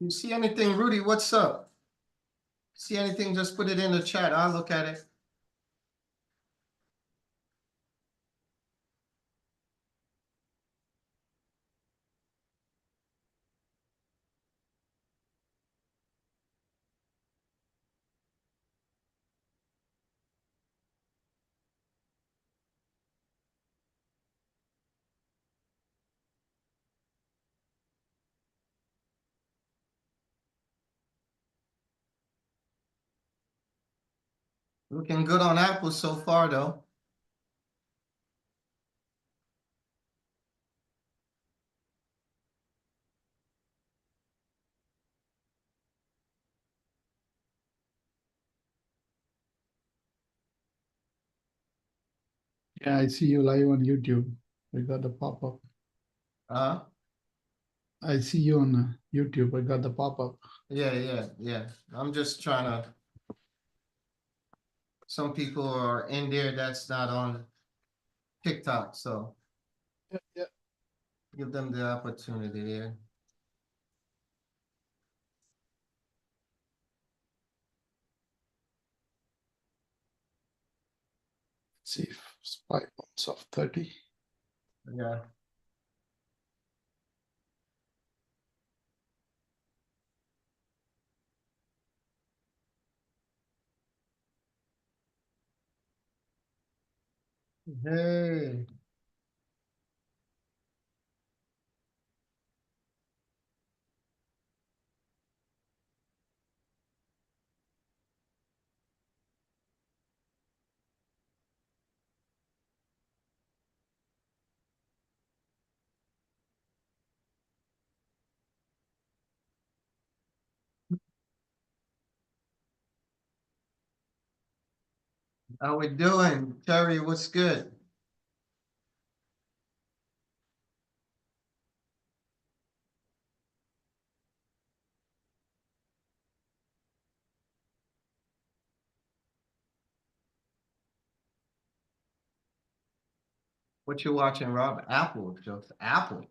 You see anything, Rudy? What's up? See anything? Just put it in the chat. I'll look at it. Looking good on Apple so far, though. Yeah, I see you live on YouTube. I got the pop-up. Uh, I see you on YouTube. I got the pop-up. yeah. I'm just trying to. Some people are in there that's not on TikTok, so Yeah. give them the opportunity there. See if 5 pounds of 30. Yeah. Hey. How we doing? Terry, what's good? What you watching, Rob? Apple, just Apple.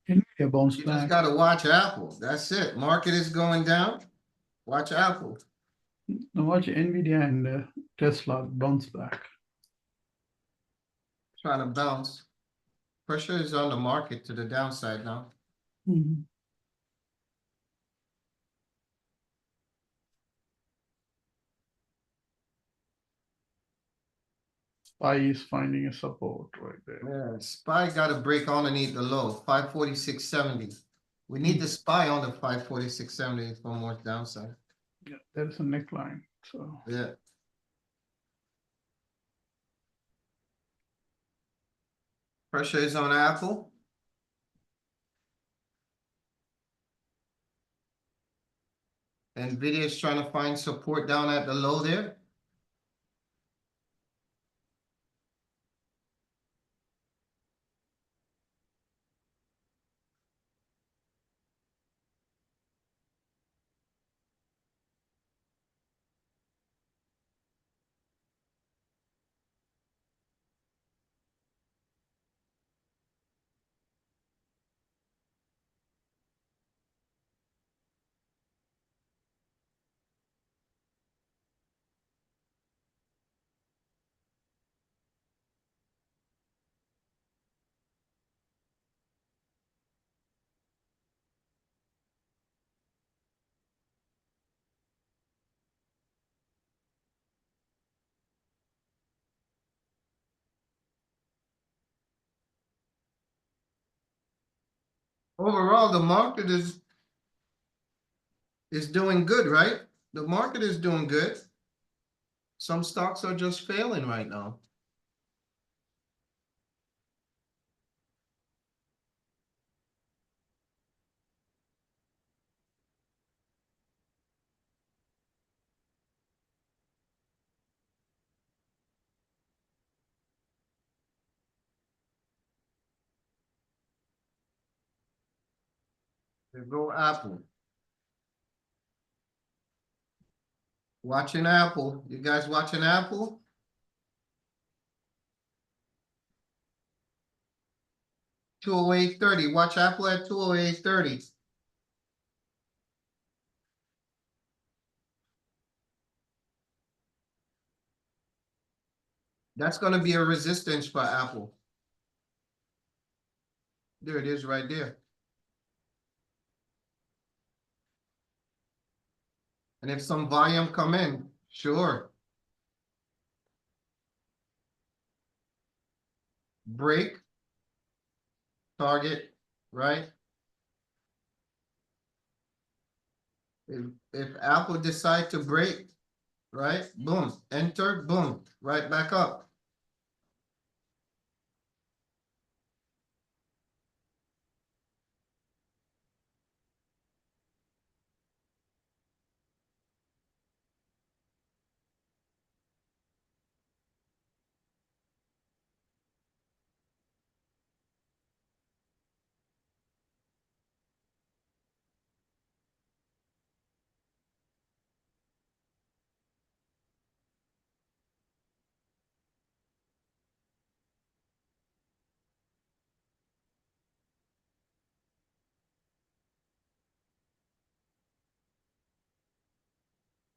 Nvidia bounce You just back. gotta watch Apple. That's it. Market is going down. Watch Apple. Now watch Nvidia and Tesla bounce back. Trying to bounce. Pressure is on the market to the downside now. Mhm. SPY is finding a support right there. Yeah, SPY got to break underneath the low, 546.70. We need the SPY on the 546.70 for more downside. Yeah, there is a neckline. So Yeah. Pressure is on Apple. Nvidia is trying to find support down at the low there. Overall, the market is doing good, right? The market is doing good. Some stocks are just failing right now. There go Apple. Watching Apple. You guys watching Apple? 208.30. Watch Apple at 208.30. That's gonna be a resistance for Apple. There it is right there. And if some volume come in, sure. Break, target, right? If Apple decide to break, right? Boom, enter, boom, right back up.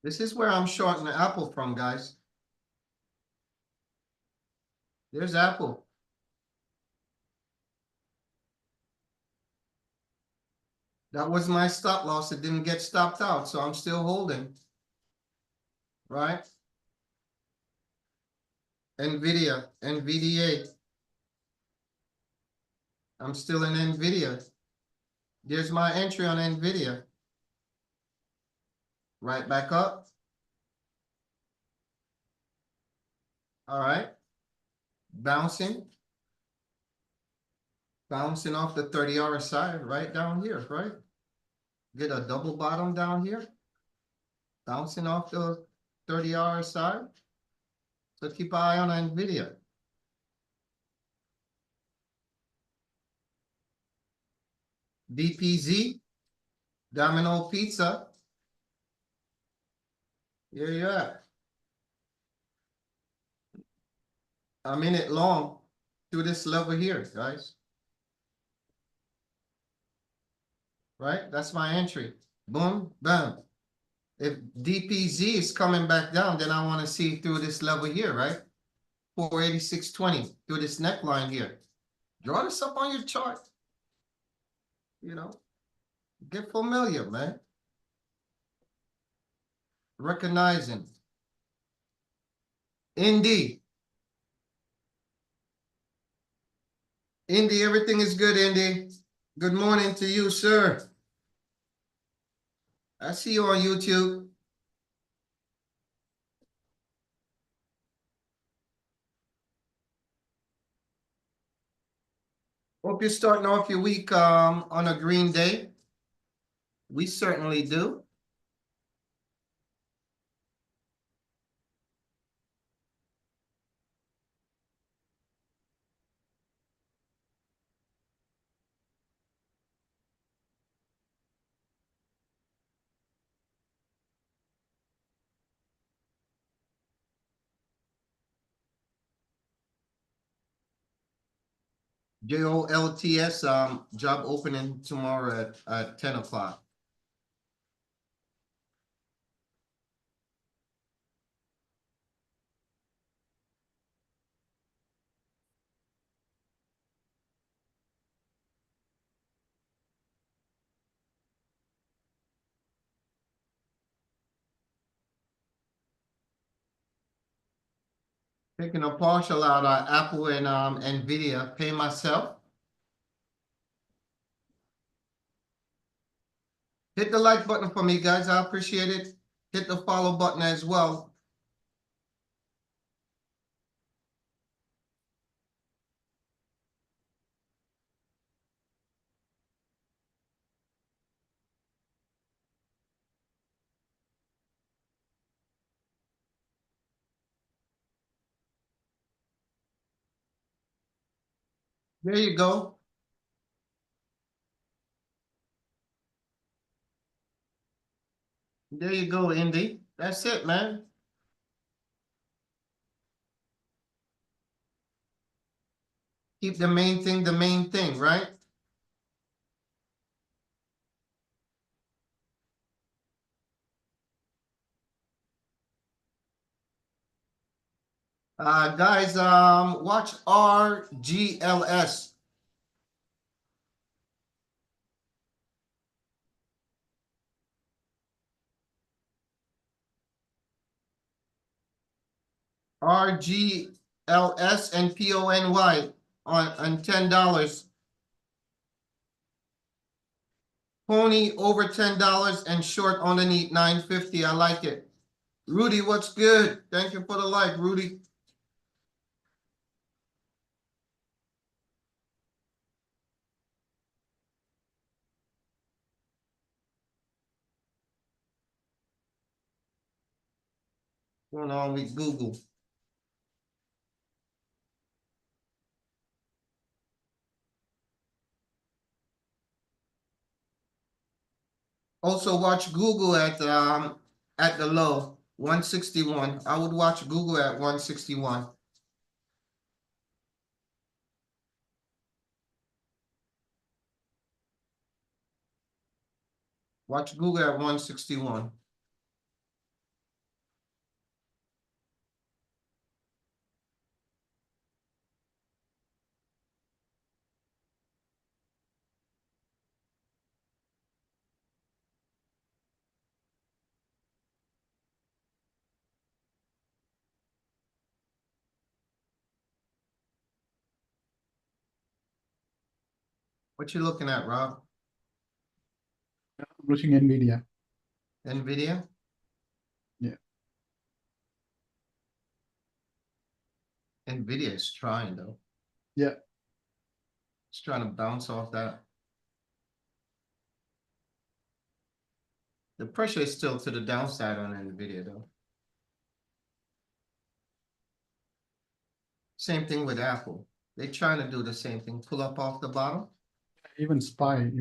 This is where I'm shorting Apple from, guys. There's Apple. That was my stop loss. It didn't get stopped out, so I'm still holding, right? NVIDIA, NVDA. I'm still in NVIDIA. There's my entry on NVIDIA. Right back up. All right. Bouncing. Bouncing off the 30 RSI right down here, right? Get a double bottom down here. Bouncing off the 30 RSI. So keep an eye on NVIDIA. DPZ, Domino Pizza. Here you at. I'm in it long to this level here, guys. Right? That's my entry. Boom, bam. If DPZ is coming back down, then I want to see through this level here, right? 486.20 through this neckline here. Draw this up on your chart. You know, get familiar, man. Recognizing. Indy. Indy, everything is good, Indy. Good morning to you, sir. I see you on YouTube. Hope you're starting off your week on a green day. We certainly do. JOLTS job opening tomorrow at 10 o'clock. Taking a partial out on Apple and NVIDIA, pay myself. Hit the like button for me, guys. I appreciate it. Hit the follow button as well. There you go. There you go, Indy. That's it, man. Keep the main thing, right? Guys, watch RGLS. RGLS and PONY on $10. Pony over $10 and short underneath 950. I like it. Rudy, what's good? Thank you for the like, Rudy. Going on with Google. Also watch Google at the low 161. I would watch Google at 161. Watch Google at 161. What you looking at, Rob? I'm watching NVIDIA. NVIDIA? Yeah. NVIDIA is trying though. Yeah. It's trying to bounce off that. The pressure is still to the downside on NVIDIA though. Same thing with Apple. They're trying to do the same thing, pull up off the bottom. Even SPY.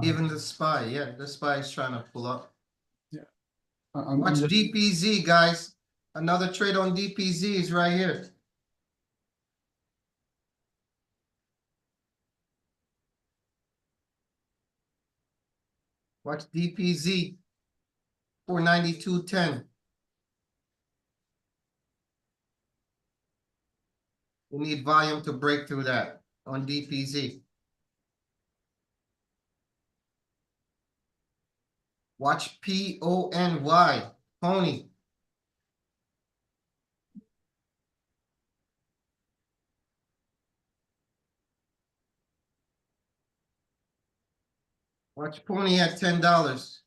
Even the SPY, yeah, the SPY is trying to pull up. Yeah. I'm Watch just DPZ, guys. Another trade on DPZ is right here. Watch DPZ 492.10. We need volume to break through that on DPZ. Watch PONY, Pony. Watch Pony at $10.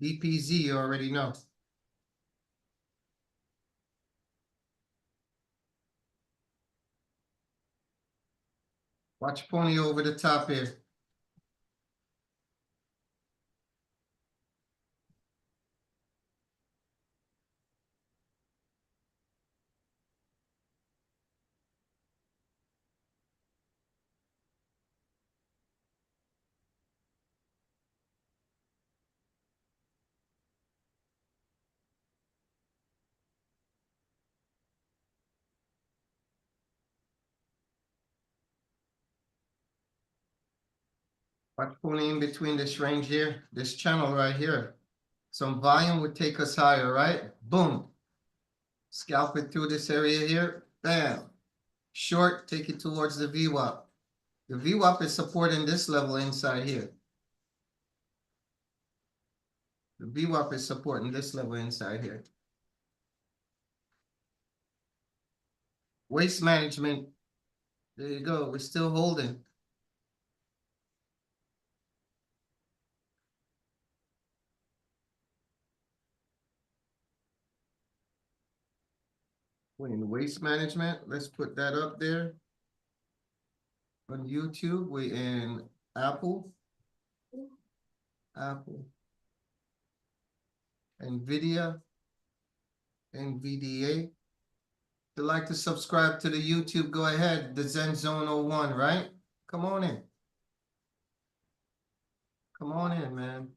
DPZ, you already know. Watch Pony over the top here. Watch Pony in between this range here, this channel right here. Some volume would take us higher, right? Boom. Scalp it through this area here. Bam. Short, take it towards the VWAP. The VWAP is supporting this level inside here. The VWAP is supporting this level inside here. Waste management. There you go. We're still holding. We're in waste management. Let's put that up there. On YouTube, we're in Apple. Apple. NVIDIA. NVDA. If you'd like to subscribe to the YouTube, go ahead. The Zen Zone 01, right? Come on in. Come on in, man.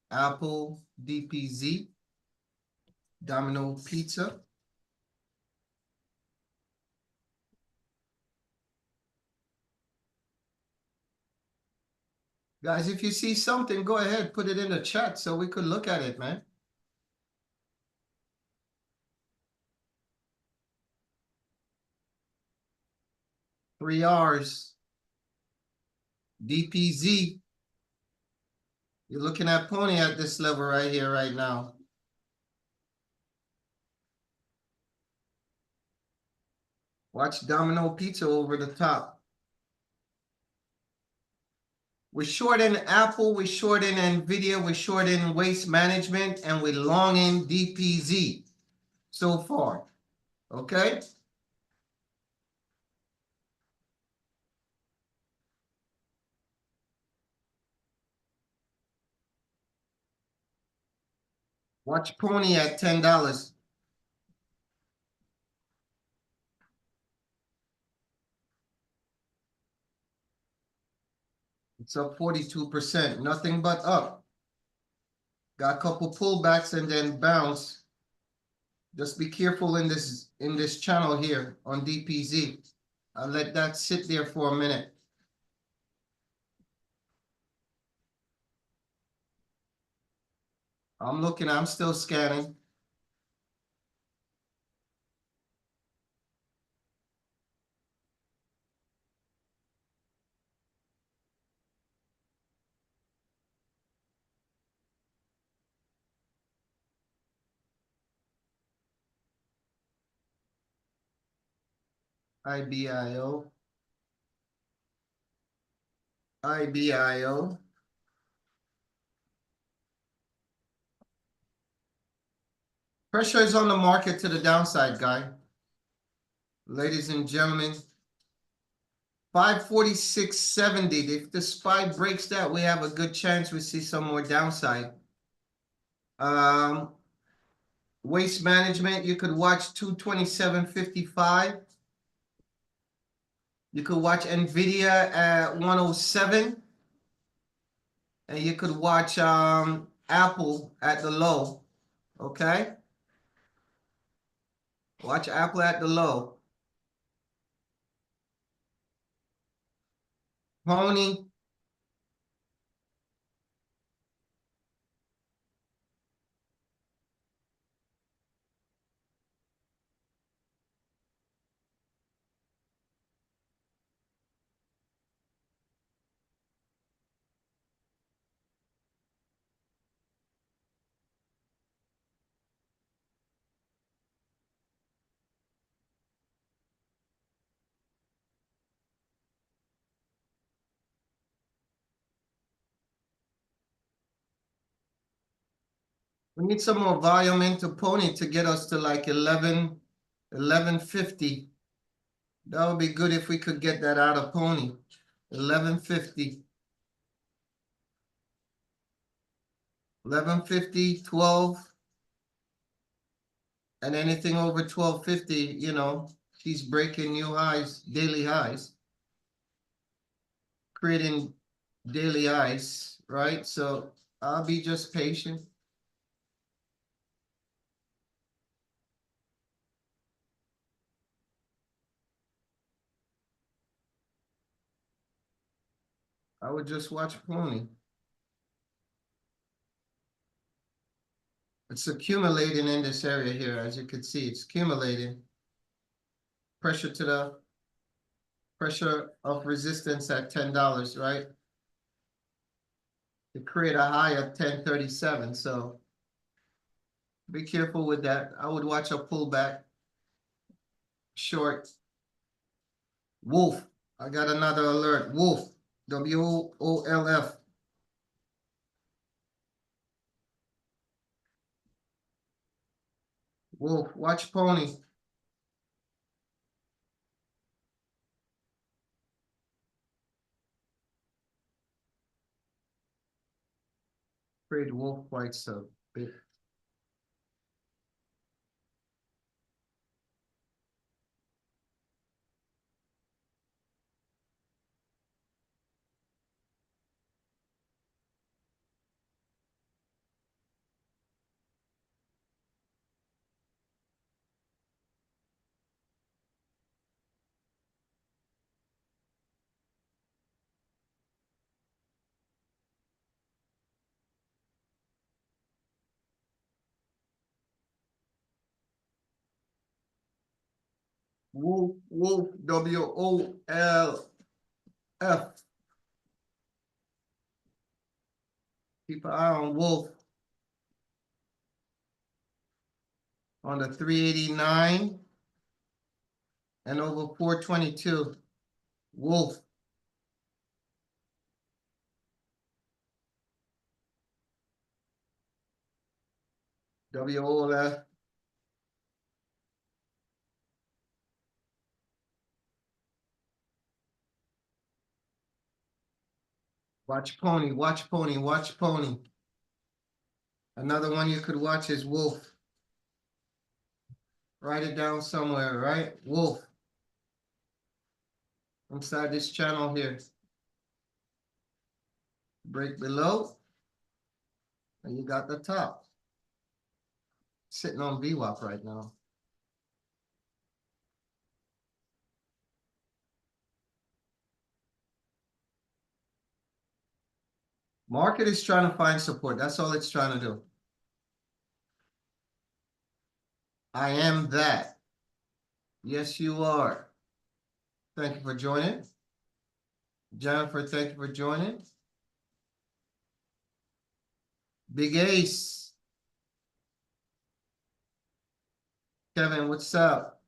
Apple, DPZ, Domino Pizza. Guys, if you see something, go ahead, put it in the chat so we could look at it, man. 3 R's. DPZ. You're looking at pony at this level right here, right now. Watch Domino Pizza over the top. We're short in Apple, we're short in NVIDIA, we're short in Waste Management, and we're long in DPZ so far. Okay? Watch Pony at $10. It's up 42%, nothing but up. Got a couple pullbacks and then bounce. Just be careful in this channel here on DPZ. I'll let that sit there for a minute. I'm looking, I'm still scanning. IBIO. IBIO. Pressure is on the market to the downside, guy. Ladies and gentlemen, 546.70. If the SPY breaks that, we have a good chance we see some more downside. Waste Management, you could watch 227.55. You could watch NVIDIA at 107. And you could watch Apple at the low. Okay? Watch Apple at the low. Pony. We need some more volume into Pony to get us to like 1150. That would be good if we could get that out of Pony. 1150. 1150, 12. And anything over 1250, you know, she's breaking new highs, daily highs. Creating daily highs, right? So I'll be just patient. I would just watch Pony. It's accumulating in this area here, as you can see, it's accumulating. Pressure to the pressure of resistance at $10, right? To create a high of 1037. So be careful with that. I would watch a pullback. Short. Wolf. I got another alert. Wolf. WOLF. Wolf. Watch Pony. Trade wolf quite so bit. Wolf, Wolf, WOLF. Keep an eye on Wolf. On the 389 and over 422. Wolf. WOLF. Watch Pony, watch Pony, watch Pony. Another one you could watch is Wolf. Write it down somewhere, right? Wolf. Inside this channel here. Break below. And you got the top. Sitting on VWAP right now. Market is trying to find support. That's all it's trying to do. I am that. Yes, you are. Thank you for joining. Jennifer, thank you for joining. Big Ace. Kevin, what's up?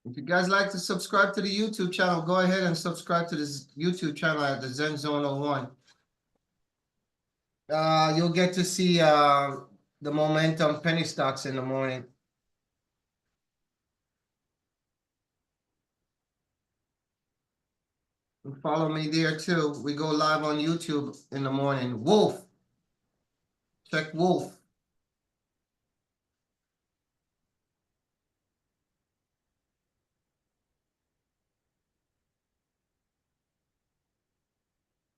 If you guys like to subscribe to the YouTube channel, go ahead and subscribe to this YouTube channel at the Zen Zone 01. You'll get to see the momentum penny stocks in the morning. And follow me there too. We go live on YouTube in the morning. Wolf. Check Wolf.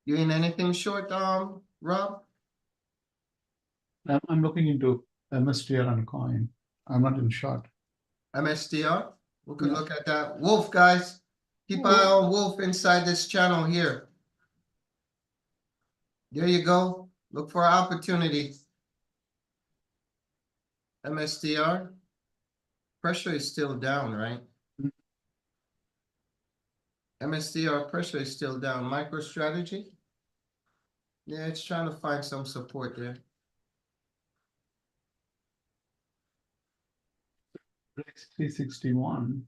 You in anything short, Rob? I'm looking into MSTR and coin. I'm not in short. MSTR? We could Yeah. look at that. Wolf, guys. Keep eye on Wolf inside this channel here. There you go. Look for opportunity. MSTR. Pressure is still down, right? MSTR pressure is still down. MicroStrategy. Yeah, it's trying to find some support there. 361.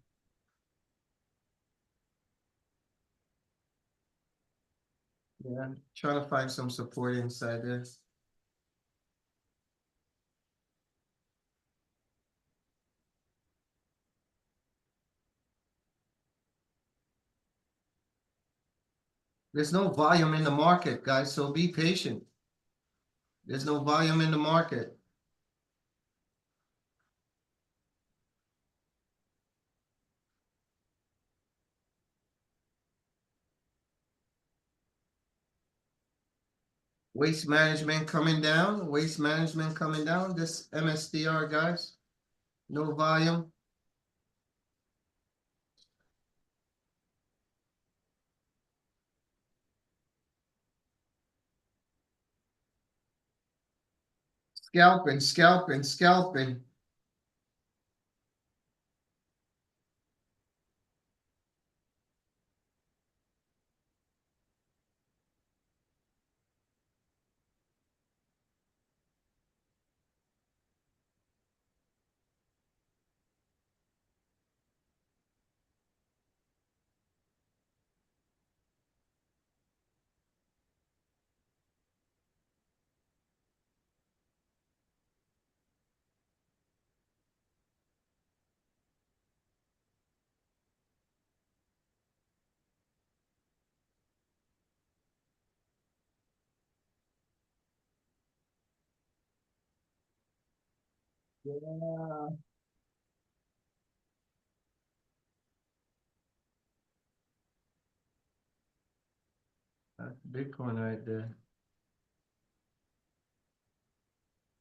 Yeah, trying to find some support inside there. There's no volume in the market, guys, so be patient. There's no volume in the market. Waste management coming down. Waste management coming down. This MSDR, guys. No volume. Scalping, scalping, scalping. Yeah. That's Bitcoin right there.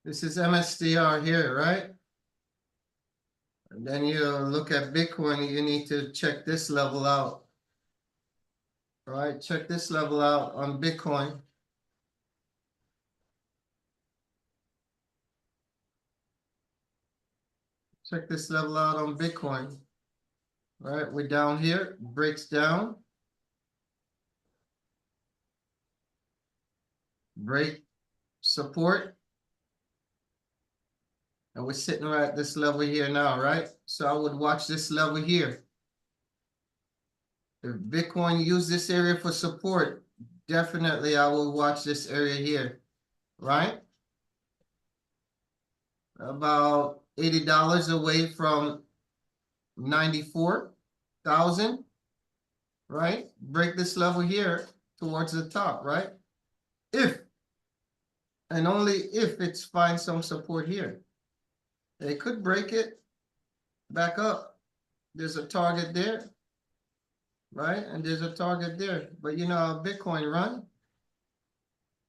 This is MSDR here, right? And then you look at Bitcoin, you need to check this level out. All right, check this level out on Bitcoin. Check this level out on Bitcoin. Right, we're down here, breaks down. Break support. And we're sitting right at this level here now, right? So I would watch this level here. If Bitcoin used this area for support, definitely I will watch this area here, right? About $80 away from 94,000, right? Break this level here towards the top, right? If, and only if it's find some support here. They could break it back up. There's a target there, right? And there's a target there. But you know how Bitcoin run?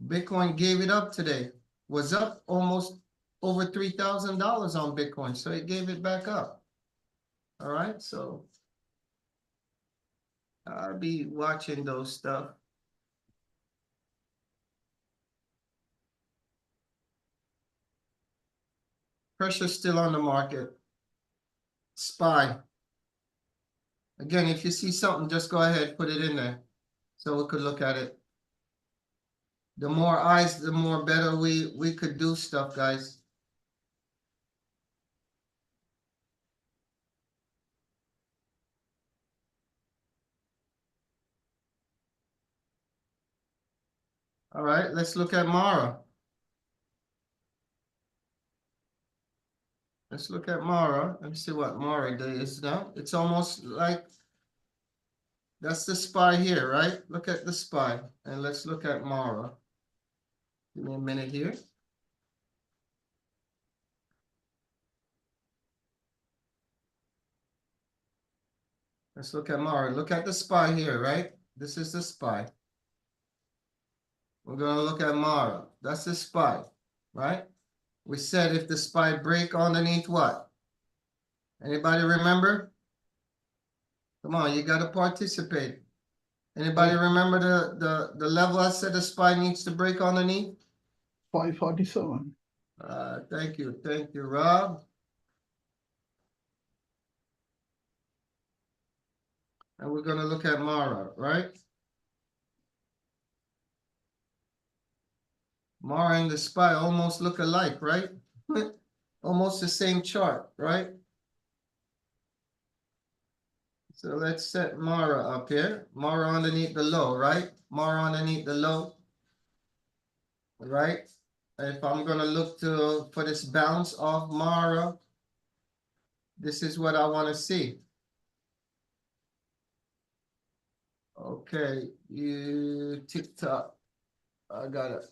Bitcoin gave it up today. Was up almost over $3,000 on Bitcoin. So it gave it back up. All right. So I'll be watching those stuff. Pressure still on the market. SPY. Again, if you see something, just go ahead, put it in there so we could look at it. The more eyes, the more better we could do stuff, guys. All right, let's look at Mara. Let's look at Mara and see what Mara day is now. It's almost like that's the SPY here, right? Look at the SPY and let's look at Mara. Give me a minute here. Let's look at Mara. Look at the SPY here, right? This is the SPY. We're going to look at Mara. That's the SPY, right? We said if the SPY break underneath what? Anybody remember? Come on, you got to participate. Anybody remember the level I said the SPY needs to break underneath? 547. Thank you, Rob. And we're going to look at Mara, right? Mara and the SPY almost look alike, right? Almost the same chart, right? So let's set Mara up here. Mara underneath the low, right? Mara underneath the low, right? If I'm going to look for this bounce off Mara, this is what I want to see. Okay, you TikTok. I got it.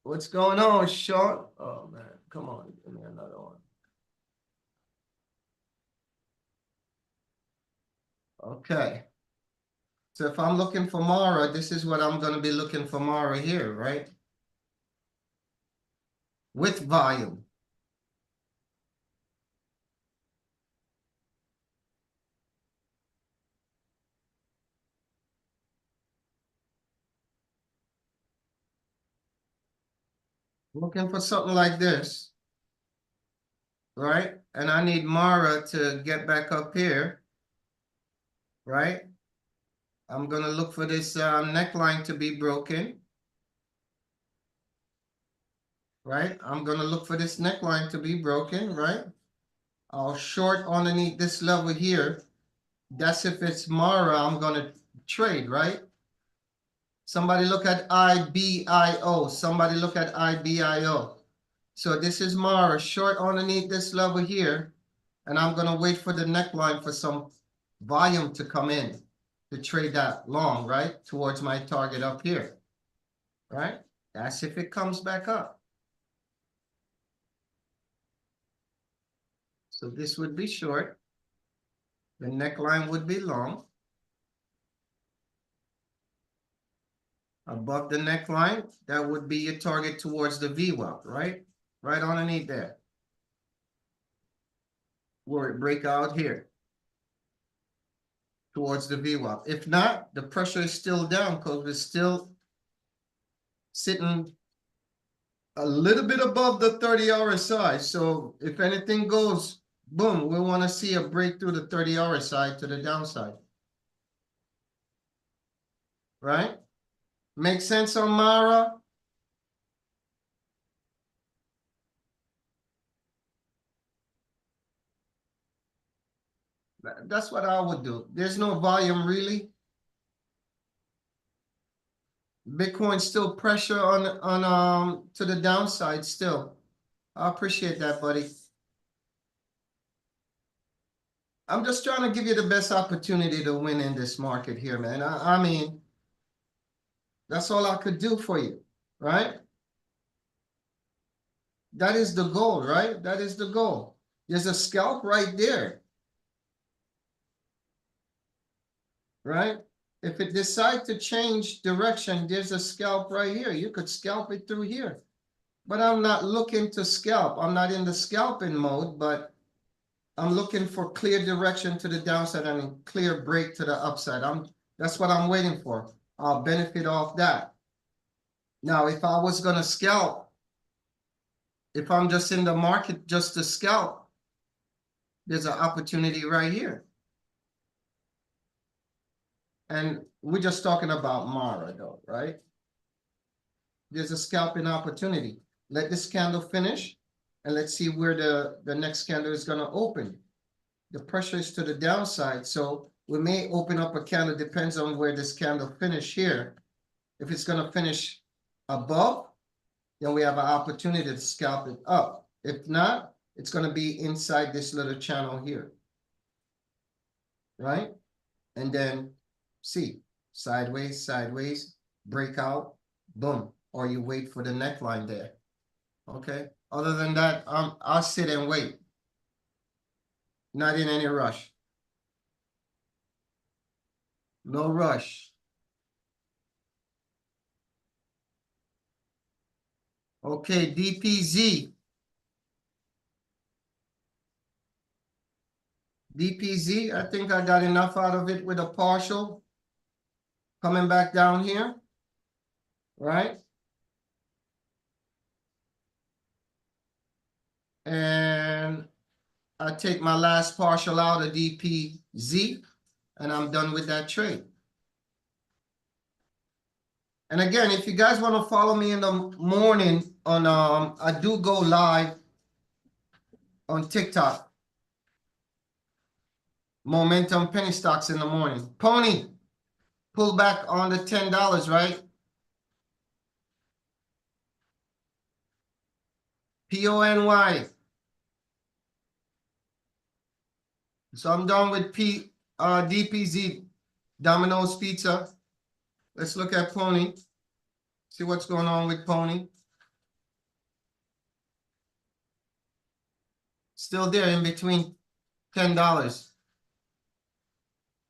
What's going on, Sean? Oh man, come on, give me another one. Okay. So if I'm looking for Mara, this is what I'm going to be looking for Mara here, right? With volume. Looking for something like this, right? And I need Mara to get back up here, right? I'm going to look for this neckline to be broken, right? I'm going to look for this neckline to be broken, right? I'll short underneath this level here. That's if it's Mara, I'm going to trade, right? Somebody look at IBIO. Somebody look at IBIO. So this is Mara, short underneath this level here. And I'm going to wait for the neckline for some volume to come in to trade that long, right? Towards my target up here, right? That's if it comes back up. So this would be short. The neckline would be long. Above the neckline, that would be your target towards the VWAP, right? Right underneath there. Where it break out here. Towards the VWAP. If not, the pressure is still down because we're still sitting a little bit above the 30 RSI. So if anything goes Boom, we want to see a break through the 30-hour side to the downside. Right? Make sense on Mara? That's what I would do. There's no volume really. Bitcoin still pressure on to the downside still. I appreciate that, buddy. I'm just trying to give you the best opportunity to win in this market here, man. I mean, that's all I could do for you, right? That is the goal, right? That is the goal. There's a scalp right there, right? If it decides to change direction, there's a scalp right here. You could scalp it through here. But I'm not looking to scalp. I'm not in the scalping mode, but I'm looking for clear direction to the downside and clear break to the upside. That's what I'm waiting for. I'll benefit off that. Now, if I was gonna scalp, if I'm just in the market just to scalp, there's an opportunity right here. And we're just talking about Mara though, right? There's a scalping opportunity. Let this candle finish and let's see where the next candle is gonna open. The pressure is to the downside, so we may open up a candle, depends on where this candle finish here. If it's gonna finish above, then we have an opportunity to scalp it up. If not, it's gonna be inside this little channel here, right? And then see, sideways, sideways, breakout, boom, or you wait for the neckline there, okay? Other than that, I'll sit and wait. Not in any rush. No rush. Okay, DPZ. DPZ, I think I got enough out of it with a partial. Coming back down here, right? And I take my last partial out of DPZ and I'm done with that trade. And again, if you guys want to follow me in the morning on, I do go live on TikTok. Momentum penny stocks in the morning. Pony, pull back on the $10, right? PONY. So I'm done with DPZ, Domino's Pizza. Let's look at Pony. See what's going on with Pony. Still there in between $10.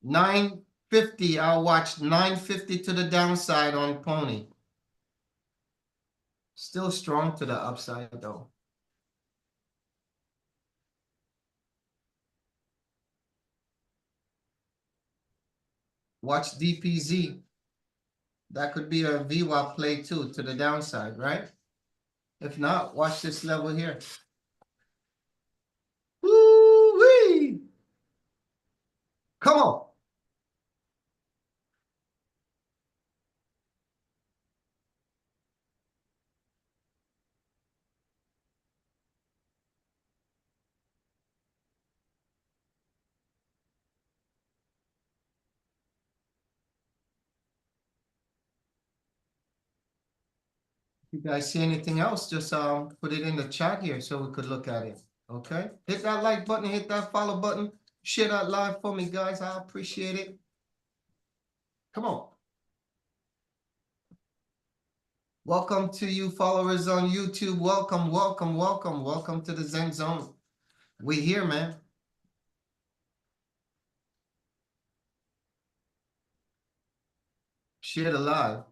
$9.50. I'll watch $9.50 to the downside on Pony. Still strong to the upside though. Watch DPZ. That could be a VWAP play too to the downside, right? If not, watch this level here. Woo-wee! Come on. If you guys see anything else, just put it in the chat here so we could look at it. Okay? Hit that like button, hit that follow button, share that live for me, guys. I appreciate it. Come on. Welcome to you followers on YouTube. Welcome, welcome, welcome, welcome to the Zen Zone. We here, man. Share the live.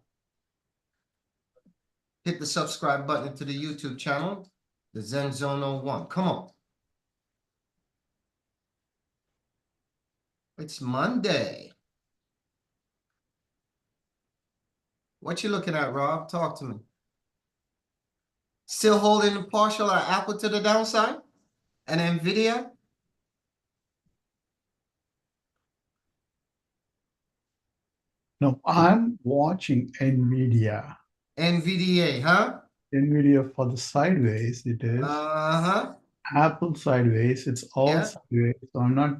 Hit the subscribe button to the YouTube channel, the Zen Zone 01. Come on. It's Monday. What you looking at, Rob? Talk to me. Still holding the partial at Apple to the downside and Nvidia No, I'm watching NVIDIA. NVDA, huh? NVIDIA for the sideways, it is. Uh-huh. Apple sideways, it's all Yeah. sideways. So I'm not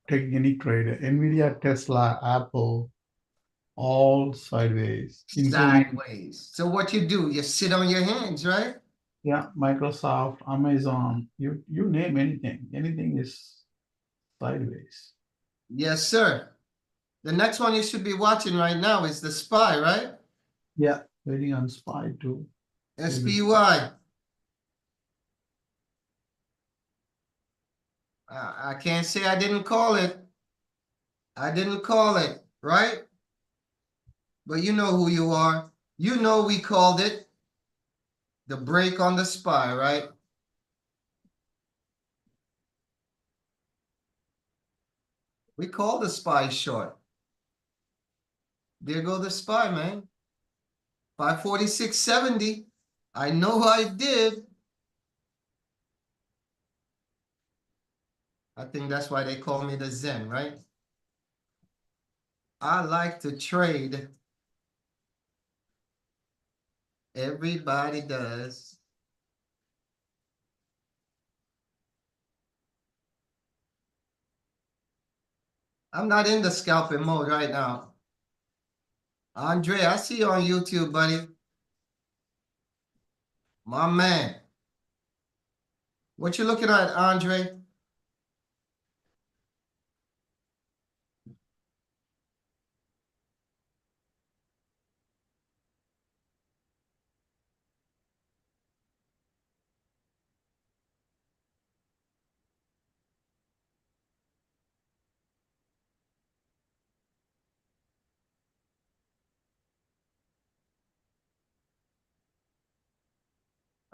taking any trade. NVIDIA, Tesla, Apple, all sideways, including, Sideways. So what you do? You sit on your hands, right? yeah, Microsoft, Amazon, you name anything. Anything is sideways. Yes, sir. The next one you should be watching right now is the SPY, right? Yeah, waiting on SPY too. SPY. I can't say I didn't call it. I didn't call it, right? But you know who you are. You know we called it the break on the SPY, right? We called the SPY short. There go the SPY, man. 546.70. I know I did. I think that's why they call me the Zen, right? I like to trade. Everybody does. I'm not in the scalping mode right now. Andre, I see you on YouTube, buddy. My man. What you looking at, Andre?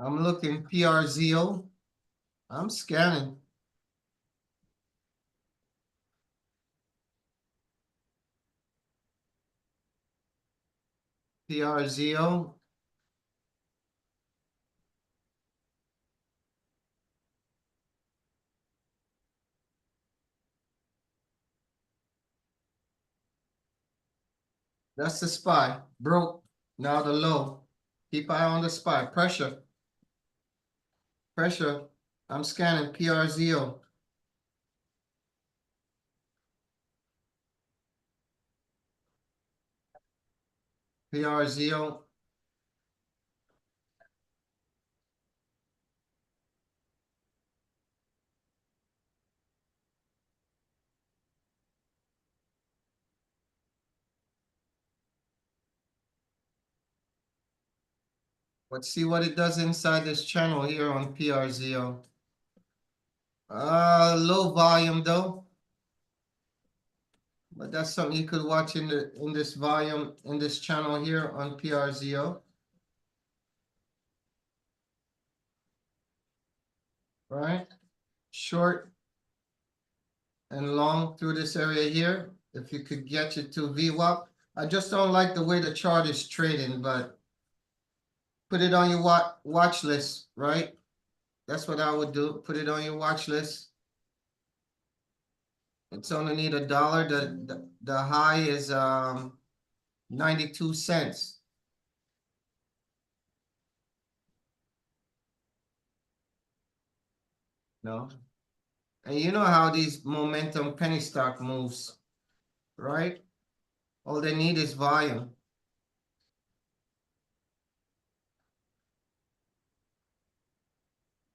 I'm looking PRZO. I'm scanning. PRZO. That's the SPY. Broke. Now the low. Keep eye on the SPY. Pressure. Pressure. I'm scanning PRZO. PRZO. Let's see what it does inside this channel here on PRZO. Low volume though. But that's something you could watch in this volume in this channel here on PRZO. Right? Short and long through this area here. If you could get it to VWAP. I just don't like the way the chart is trading, but put it on your watch list, right? That's what I would do. Put it on your watch list. It's only need $1. The high is 92 cents. No. And you know how these momentum penny stock moves, right? All they need is volume.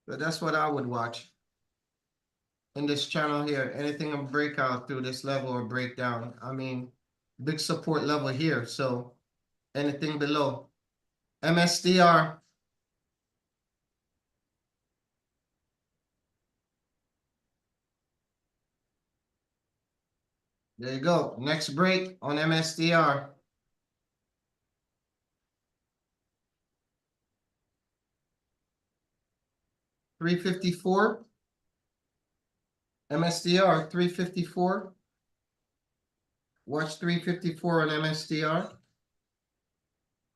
But that's what I would watch in this channel here. Anything a breakout through this level or breakdown. I mean, big support level here. So anything below. MSDR. There you go. Next break on MSDR. $354. MSDR 354. Watch 354 on MSDR.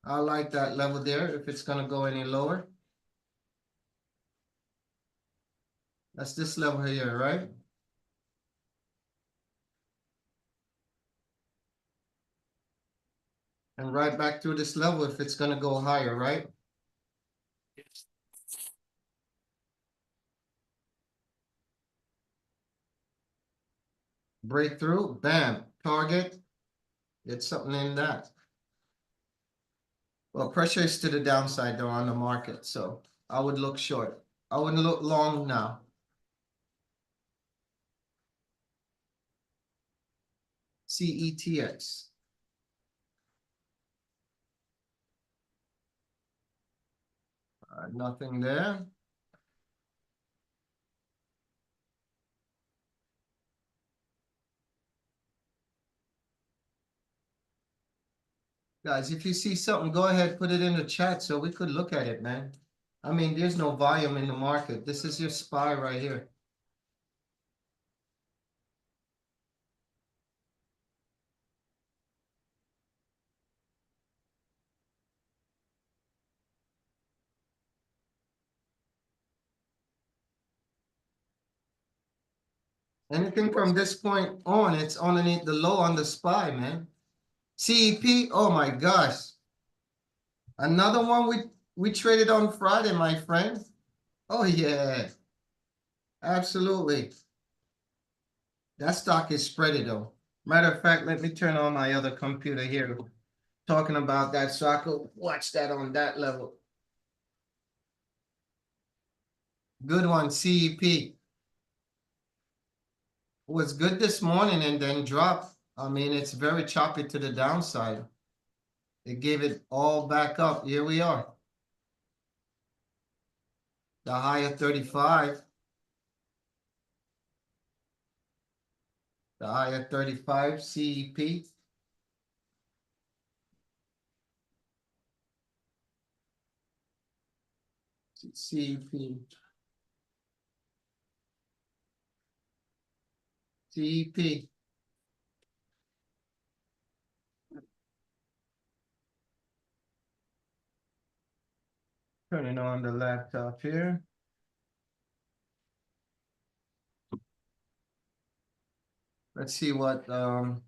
I like that level there if it's gonna go any lower. That's this level here, right? And right back through this level if it's gonna go higher, right? Breakthrough, bam, target, get something in that. Well, pressure is to the downside though on the market, so I would look short. I wouldn't look long now. CETX. Nothing there. Guys, if you see something, go ahead, put it in the chat so we could look at it, man. I mean, there's no volume in the market. This is your SPY right here. Anything from this point on, it's underneath the low on the SPY, man. CEP, oh my gosh. Another one we traded on Friday, my friend. Oh yeah, absolutely. That stock is spready though. Matter of fact, let me turn on my other computer here. Talking about that, so I could watch that on that level. Good one, CEP. Was good this morning and then dropped. I mean, it's very choppy to the downside. It gave it all back up. Here we are. The high of 35. The high of 35, CEP. CEP. CEP. Turning on the laptop here. Let's see what going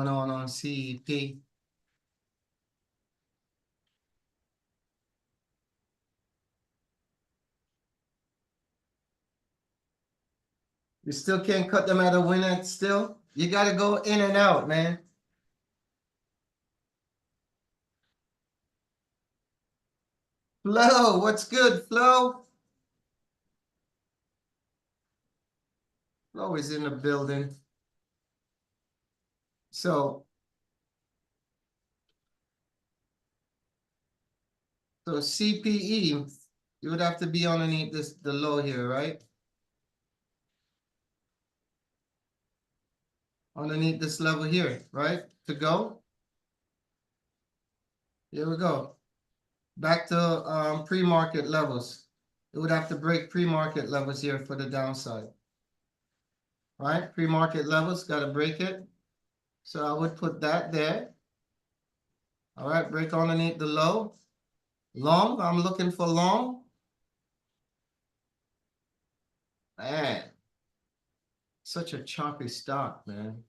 on CEP. You still can't cut them at a win at still. You got to go in and out, man. Flo, what's good, Flo? Flo is in the building. So CPE, you would have to be underneath this the low here, right? Underneath this level here, right? To go. Here we go. Back to pre-market levels. It would have to break pre-market levels here for the downside. Right? Pre-market levels, got to break it. So I would put that there. All right, break underneath the low. Long, I'm looking for long. Man, such a choppy stock, man.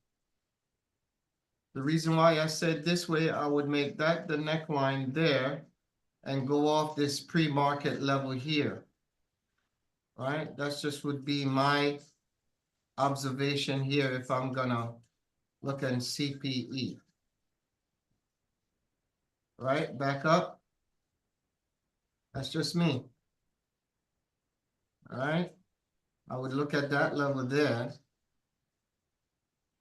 The reason why I said this way, I would make that the neckline there and go off this pre-market level here. Right? That's just would be my observation here if I'm gonna look at CPE. Right? Back up. That's just me. All right? I would look at that level there.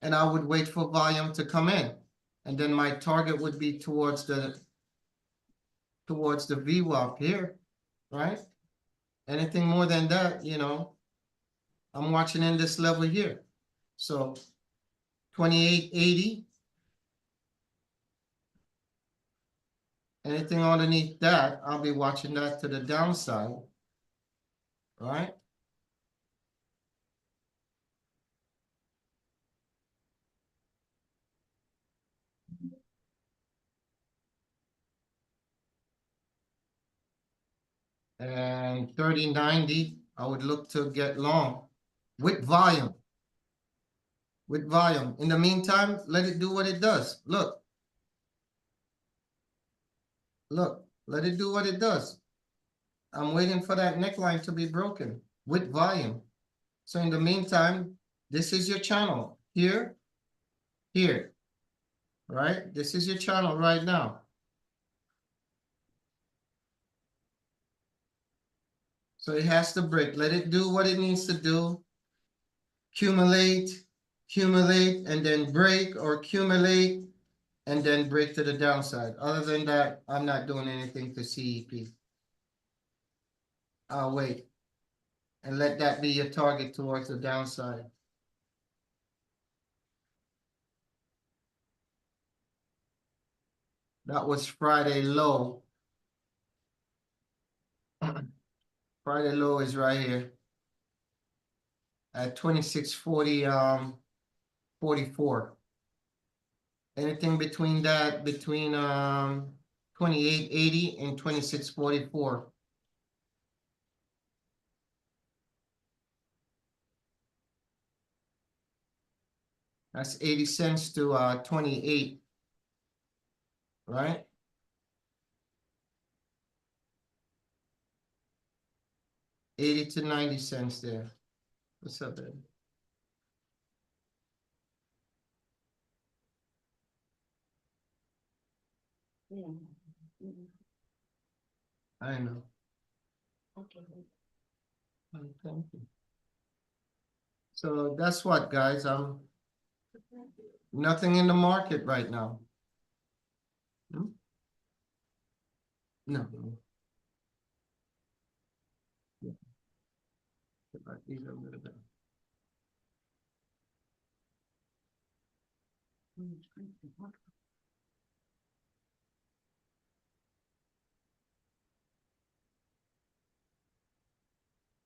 And I would wait for volume to come in. And then my target would be towards the VWAP here, right? Anything more than that, you know, I'm watching in this level here. So 2880. Anything underneath that, I'll be watching that to the downside, right? And 3090, I would look to get long with volume. With volume. In the meantime, let it do what it does. Look, Look, let it do what it does. I'm waiting for that neckline to be broken with volume. So in the meantime, this is your channel here, here, right? This is your channel right now. So it has to break. Let it do what it needs to do. Accumulate, accumulate, and then break, or accumulate and then break to the downside. Other than that, I'm not doing anything to CEP. I'll wait and let that be your target towards the downside. That was Friday low. Friday low is right here at 2640 44. Anything between that, between 2880 and 2644. That's 80 cents to 28, right? 80 to 90 cents there. What's up, baby? I know. Okay. Thank you. So that's what, guys. Nothing in the market right now. Hmm? No. Yeah. These are a little bit.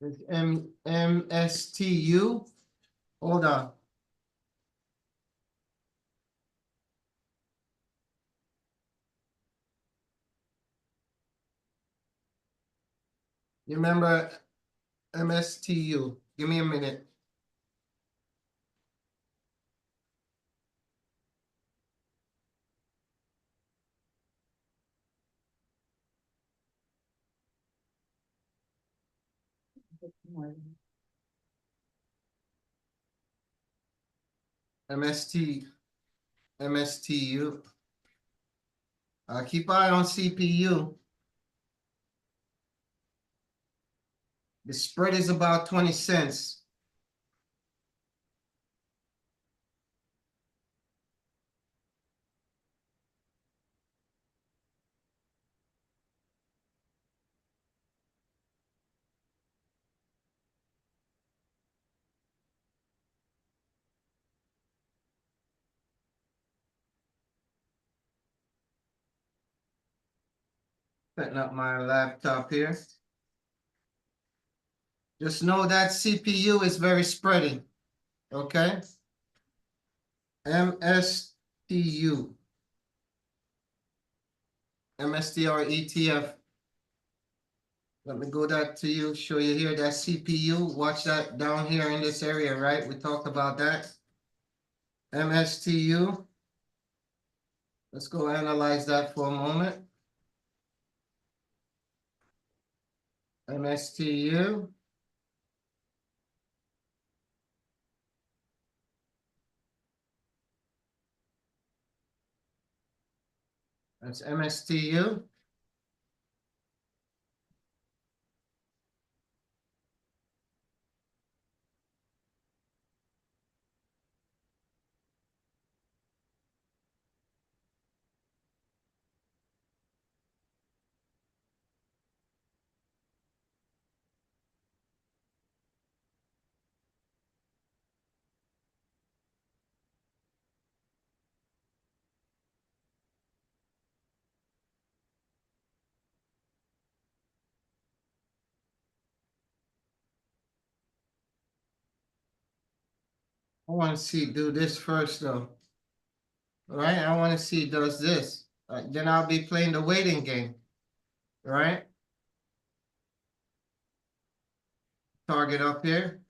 It's MSTU. Hold on. You remember MSTU? Give me a minute. MSTU. Keep eye on CPU. The spread is about 20 cents. Setting up my laptop here. Just know that CPU is very spreading. Okay? MSTU. MSTR ETF. Let me go that to you, show you here that CPU. Watch that down here in this area, right? We talked about that. MSTU. Let's go analyze that for a moment. MSTU. That's MSTU. I want to see do this first though. All right, I want to see does this. Then I'll be playing the waiting game. All right. Target up here.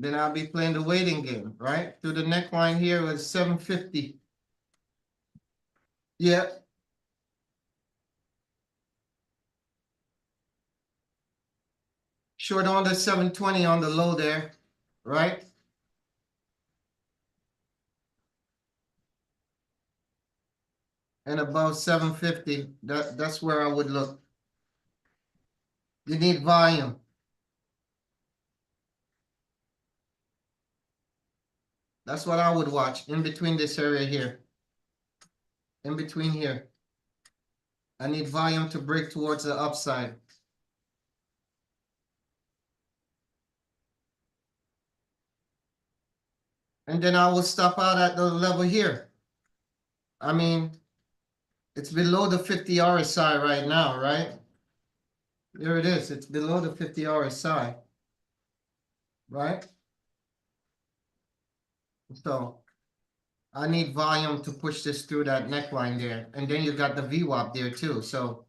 then I'll be playing the waiting game, right? Through the neckline here was 750. Yeah. Short on the 720 on the low there, right? And above 750, that's where I would look. You need volume. That's what I would watch in between this area here. In between here. I need volume to break towards the upside. And then I will stop out at the level here. I mean, it's below the 50 RSI right now, right? There it is. It's below the 50 RSI, right? So I need volume to push this through that neckline there. And then you got the VWAP there too. So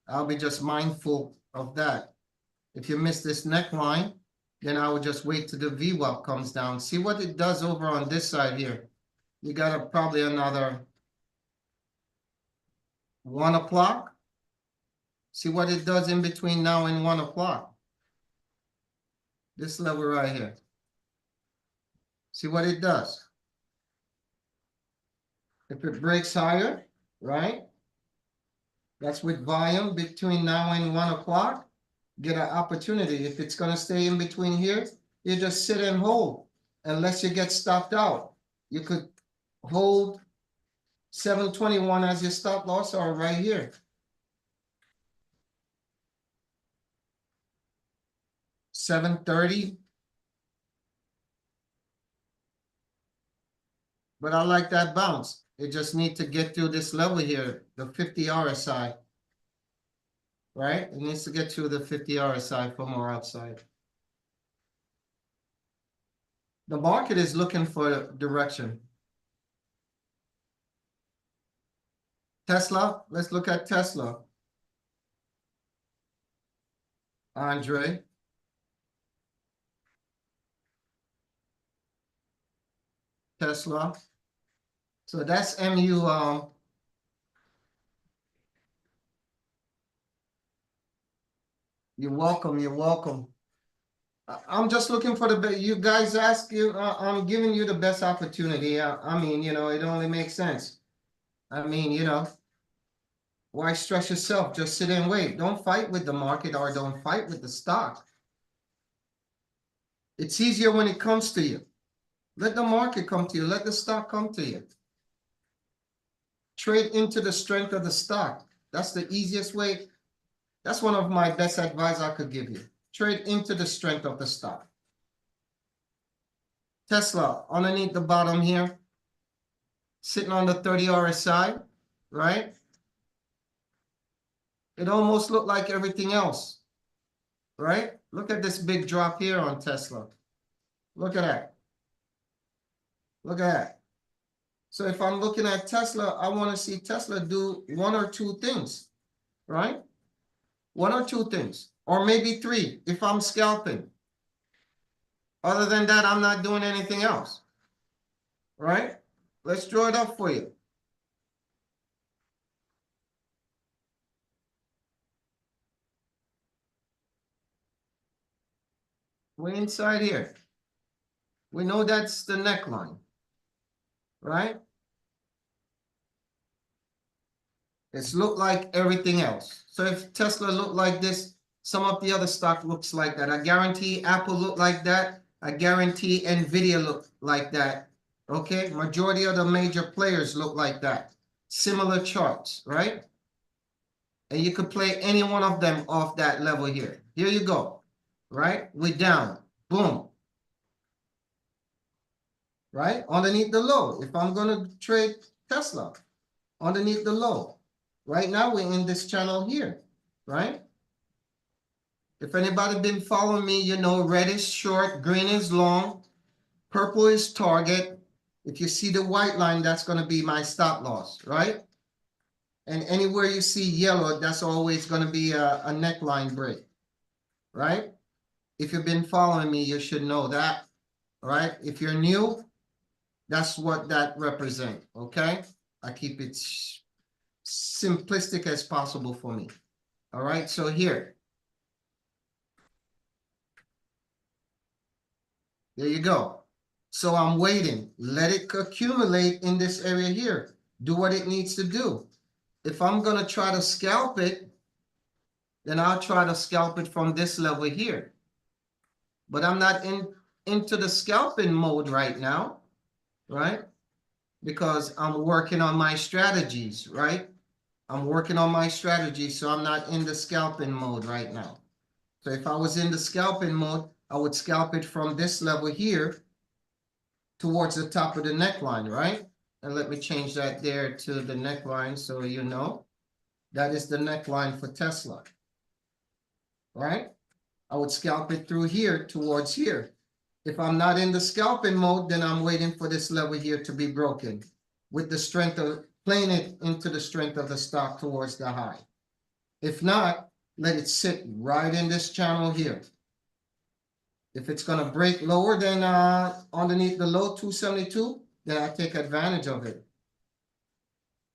I'll be just mindful of that. If you miss this neckline, then I would just wait till the VWAP comes down. See what it does over on this side here. You got probably another 1 o'clock. See what it does in between now and 1 o'clock. This level right here. See what it does. If it breaks higher, right? That's with volume between now and 1 o'clock. Get an opportunity. If it's going to stay in between here, you just sit and hold unless you get stopped out. You could hold 721 as your stop loss or right here. 730. But I like that bounce. It just need to get through this level here, the 50 RSI. Right? It needs to get through the 50 RSI for more upside. The market is looking for direction. Tesla, let's look at Tesla. Andre. Tesla. So that's MU. You're welcome. You're welcome. I'm just looking for the best. You guys ask you, I'm giving you the best opportunity. I mean, you know, it only makes sense. I mean, you know, why stress yourself? Just sit and wait. Don't fight with the market or don't fight with the stock. It's easier when it comes to you. Let the market come to you. Let the stock come to you. Trade into the strength of the stock. That's the easiest way. That's one of my best advice I could give you. Trade into the strength of the stock. Tesla, underneath the bottom here, sitting on the 30 RSI, right? It almost looked like everything else, right? Look at this big drop here on Tesla. Look at that. Look at that. So if I'm looking at Tesla, I want to see Tesla do 1 or 2 things, right? 1 or 2 things, or maybe 3 if I'm scalping. Other than that, I'm not doing anything else, right? Let's draw it up for you. We're inside here. We know that's the neckline, right? It's looked like everything else. So if Tesla looked like this, some of the other stock looks like that. I guarantee Apple look like that. I guarantee Nvidia look like that. Okay, majority of the major players look like that. Similar charts, right? And you could play any one of them off that level here. Here you go, right? We're down, boom. Right, underneath the low. If I'm gonna trade Tesla, underneath the low. Right now we're in this channel here, right? If anybody been following me, you know red is short, green is long, purple is target. If you see the white line, that's going to be my stop loss, right? And anywhere you see yellow, that's always going to be a neckline break, right? If you've been following me, you should know that. All right, if you're new, that's what that represent, okay? I keep it simplistic as possible for me. All right, so here. There you go. So I'm waiting. Let it accumulate in this area here. Do what it needs to do. If I'm going to try to scalp it, then I'll try to scalp it from this level here. But I'm not into the scalping mode right now, right? Because I'm working on my strategies, right? I'm working on my strategies, so I'm not in the scalping mode right now. So if I was in the scalping mode, I would scalp it from this level here towards the top of the neckline, right? And let me change that there to the neckline so you know. That is the neckline for Tesla, right? I would scalp it through here towards here. If I'm not in the scalping mode, then I'm waiting for this level here to be broken with the strength of playing it into the strength of the stock towards the high. If not, let it sit right in this channel here. If it's going to break lower than underneath the low 272, then I take advantage of it.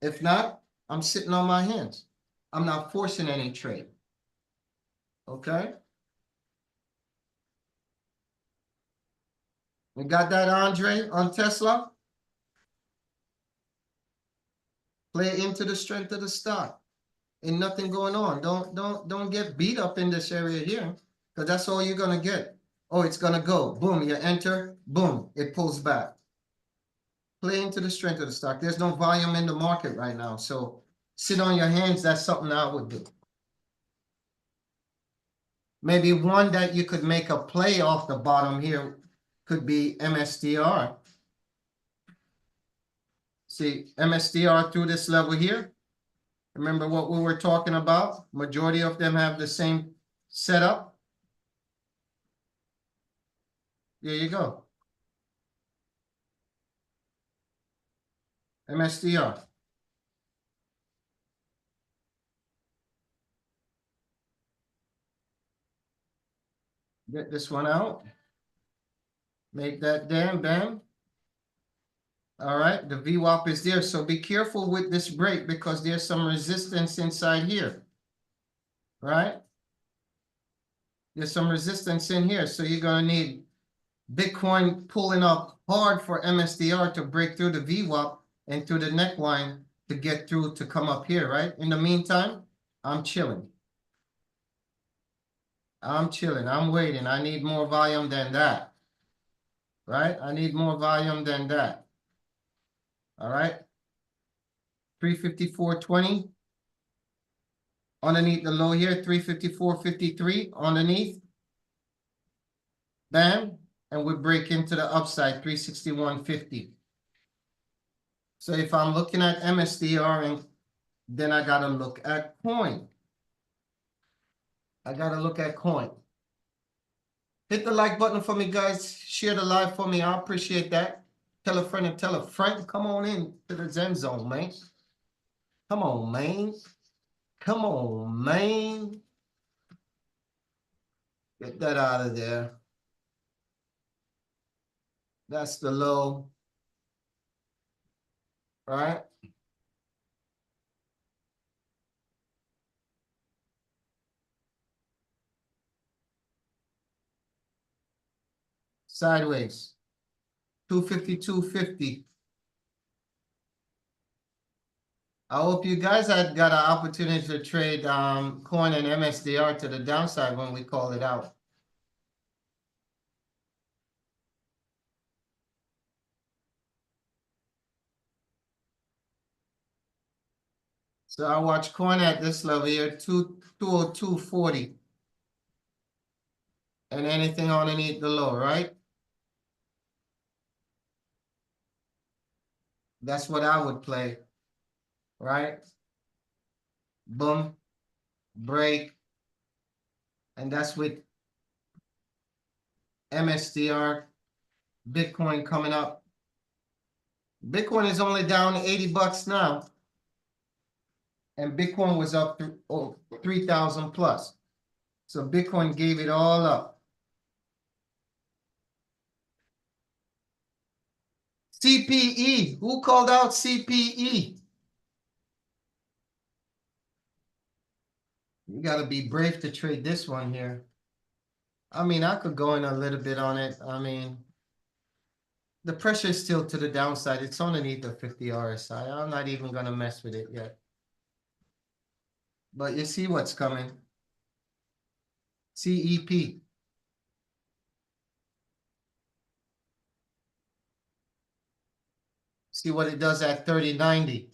If not, I'm sitting on my hands. I'm not forcing any trade. Okay? We got that, Andre, on Tesla? Play into the strength of the stock. Ain't nothing going on. Don't get beat up in this area here, because that's all you're gonna get. Oh, it's gonna go. Boom, you enter, boom, it pulls back. Play into the strength of the stock. There's no volume in the market right now. So sit on your hands, that's something I would do. Maybe one that you could make a play off the bottom here could be MSDR. See, MSDR through this level here. Remember what we were talking about? Majority of them have the same setup. There you go. MSDR. Get this one out. Make that damn bam. All right, the VWAP is there. So be careful with this break because there's some resistance inside here. Right? There's some resistance in here. So you're going to need Bitcoin pulling up hard for MSDR to break through the VWAP and through the neckline to get through to come up here, right? In the meantime, I'm chilling. I'm chilling. I'm waiting. I need more volume than that. Right? I need more volume than that. All right. 354.20. Underneath the low here, 354.53 underneath. Bam. And we break into the upside, 361.50. So if I'm looking at MSDR, and then I got to look at coin. I got to look at coin. Hit the like button for me, guys. Share the live for me. I appreciate that. Tell a friend and tell a friend. Come on in to the Zen Zone, man. Come on, man. Come on, man. Get that out of there. That's the low. Right? Sideways. 252.50. I hope you guys had got an opportunity to trade coin and MSDR to the downside when we call it out. So I watch coin at this level here, 202.40. And anything underneath the low, right? That's what I would play, right? Boom, break. And that's with MSDR, Bitcoin coming up. Bitcoin is only down 80 bucks now. And Bitcoin was up to 3,000 plus. So Bitcoin gave it all up. CPE, who called out CPE? You gotta be brave to trade this one here. I mean, I could go in a little bit on it. I mean, the pressure is still to the downside. It's underneath the 50 RSI. I'm not even gonna mess with it yet. But you see what's coming. CEP. See what it does at 30.90.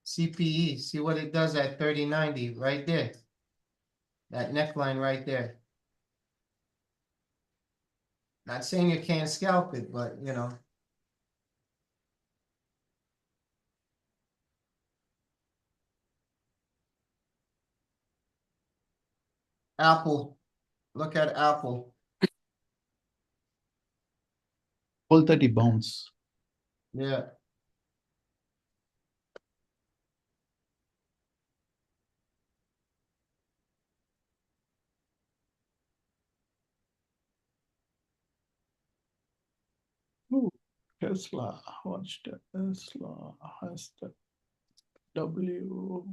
CPE, see what it does at 30.90 right there. That neckline right there. Not saying you can't scalp it, but you know. Apple, look at Apple. Full 30 bounce. Yeah. Ooh, Tesla. Watch the Tesla. Has the W.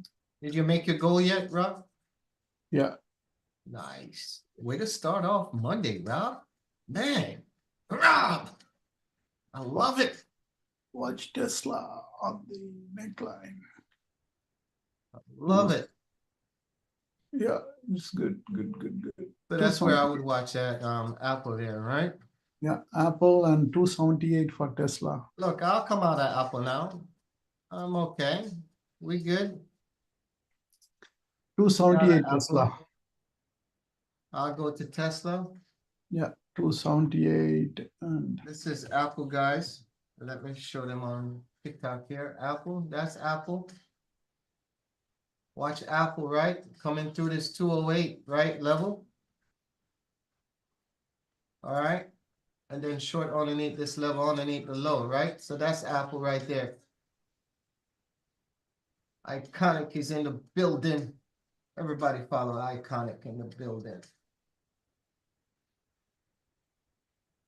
Did you make your goal yet, Rob? Yeah. Nice. Way to start off Monday, Rob. Man, Rob, I love it. Watch Tesla on the neckline. Love it. Yeah, it's good, good, good, good. So that's where I would watch at Apple there, right? Yeah, Apple and 278 for Tesla. Look, I'll come out of Apple now. I'm okay. We good? 278 Apple. Tesla. I'll go to Tesla. Yeah, 278 and This is Apple, guys. Let me show them on TikTok here. Apple, that's Apple. Watch Apple, right? Coming through this 208, right, level. All right. And then short underneath this level, underneath the low, right? So that's Apple right there. Iconic is in the building. Everybody follow Iconic in the building.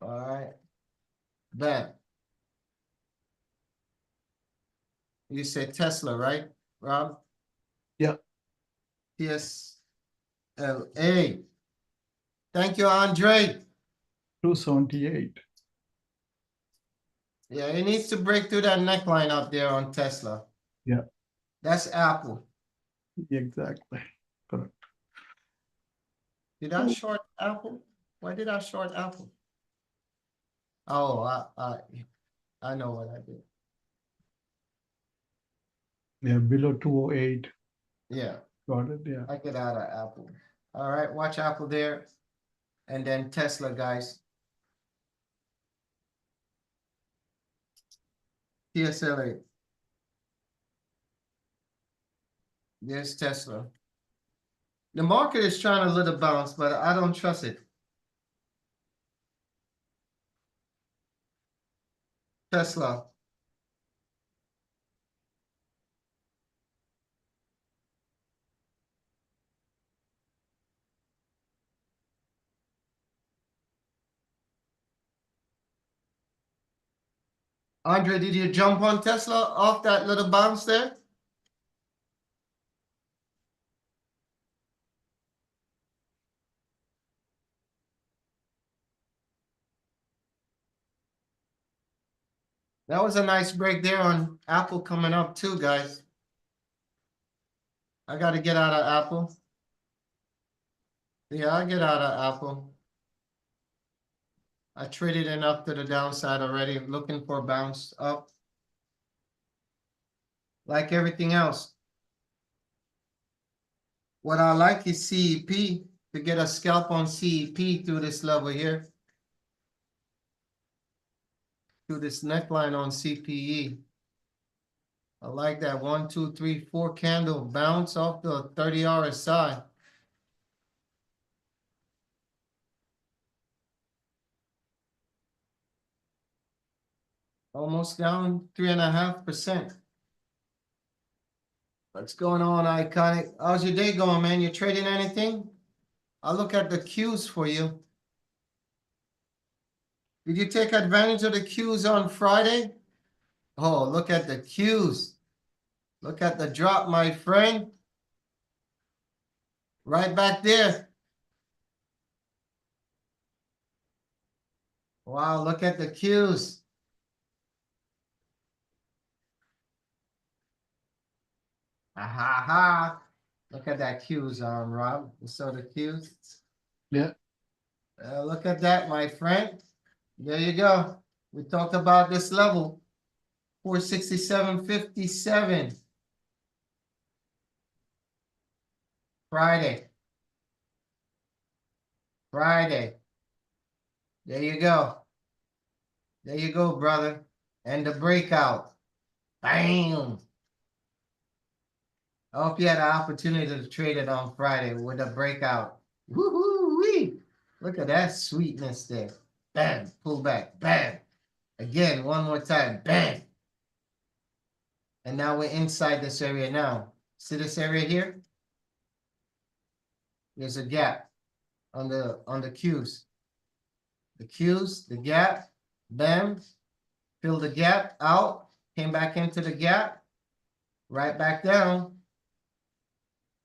All right. Bam. You said Tesla, right, Rob? yeah, TSLA. Thank you, Andre. 278. Yeah, it needs to break through that neckline up there on Tesla. Yeah, That's Apple. exactly. Correct. Did I short Apple? Why did I short Apple? Oh, I know what I did. Yeah, below 208. Yeah, Got it. Yeah. I get out of Apple. All right, watch Apple there. And then Tesla, guys. TSLA. There's Tesla. The market is trying to little bounce, but I don't trust it. Tesla. Andre, did you jump on Tesla off that little bounce there? That was a nice break there on Apple coming up too, guys. I got to get out of Apple. Yeah, I get out of Apple. I traded enough to the downside already. I'm looking for a bounce up. Like everything else. What I like is CEP, to get a scalp on CEP through this level here. Through this neckline on CPE. I like that 1, 2, 3, 4 candle bounce off the 30 RSI. Almost down 3.5%. What's going on, Iconic? How's your day going, man? You trading anything? I'll look at the cues for you. Did you take advantage of the cues on Friday? Oh, look at the cues. Look at the drop, my friend. Right back there. Wow, look at the cues. Ha ha ha. Look at that cues, Rob. You saw the cues? Yeah. Look at that, my friend. There you go. We talked about this level. 467.57. Friday. Friday. There you go. There you go, brother. And the breakout. Bam. I hope you had an opportunity to trade it on Friday with a breakout. Woo-hoo-wee. Look at that sweetness there. Bam. Pull back. Bam. Again, one more time. Bam. And now we're inside this area now. See this area here? There's a gap on the cues. The cues, the gap, bam, fill the gap out, came back into the gap, right back down.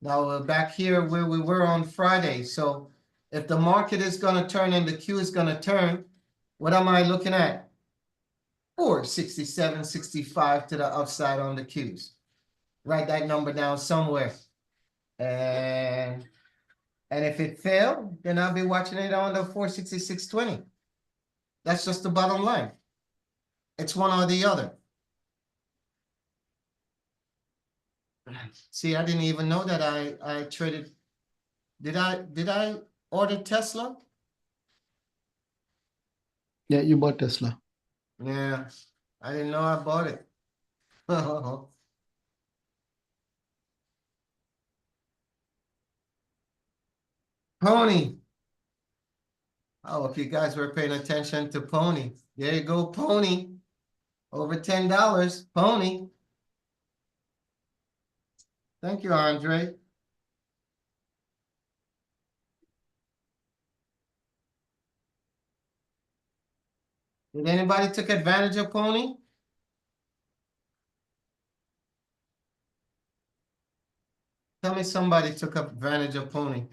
Now we're back here where we were on Friday. So if the market is going to turn and the Q is going to turn, what am I looking at? 467.65 to the upside on the Qs. Write that number down somewhere. And if it failed, then I'll be watching it on the 466.20. That's just the bottom line. It's one or the other. See, I didn't even know that I traded. Did I order Tesla? Yeah, you bought Tesla. Yeah, I didn't know I bought it. Pony. Oh, if you guys were paying attention to Pony. There you go, Pony. Over $10, Pony. Thank you, Andre. Did anybody took advantage of Pony? Tell me somebody took advantage of Pony.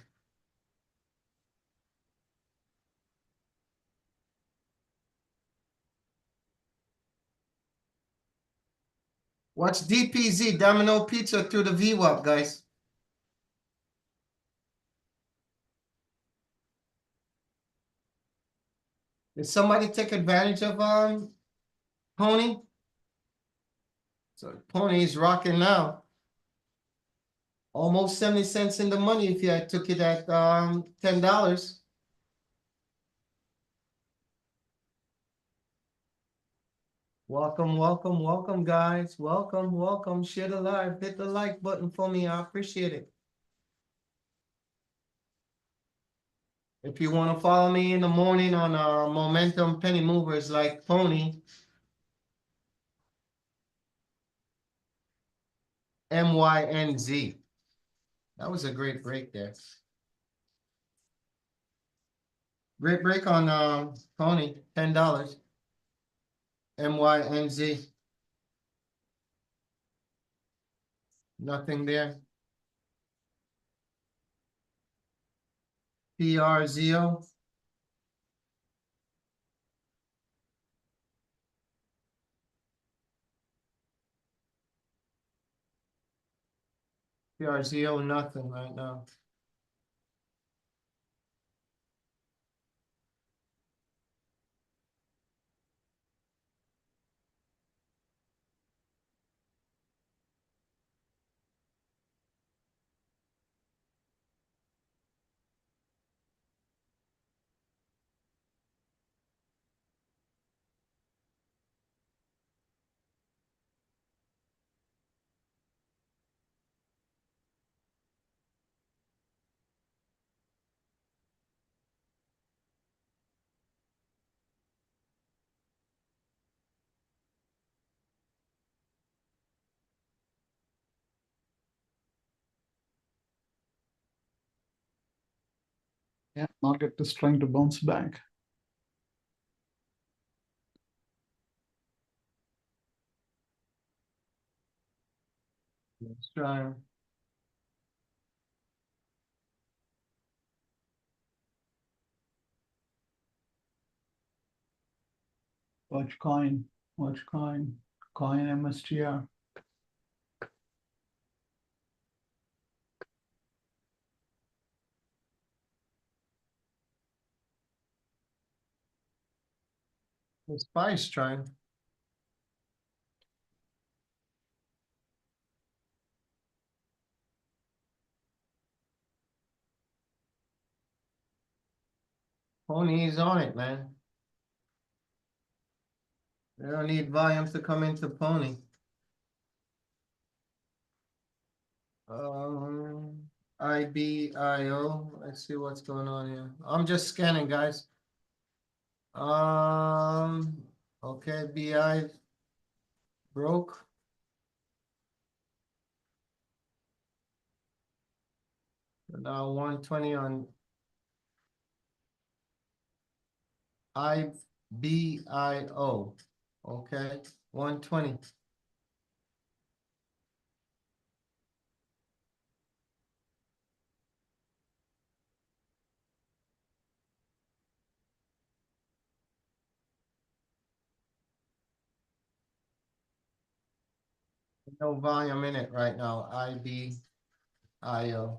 Watch DPZ, Domino Pizza through the VWAP, guys. Did somebody take advantage of Pony? So Pony is rocking now. Almost 70 cents in the money if you had took it at $10. Welcome, welcome, welcome, guys. Welcome, welcome. Share the live. Hit the like button for me. I appreciate it. If you want to follow me in the morning on Momentum Penny Movers like Pony, MYNZ. That was a great break there. Great break on Pony, $10. MYNZ. Nothing there. PRZO. PRZO, nothing right now. Yeah, market is trying to bounce back. Let's try. Watch coin, coin MSTR. The SPY's trying. Pony is on it, man. They don't need volumes to come into Pony. IBIO. Let's see what's going on here. I'm just scanning, guys. Okay, BI broke. Now 120 on IBIO. Okay, 120. No volume in it right now. IBIO.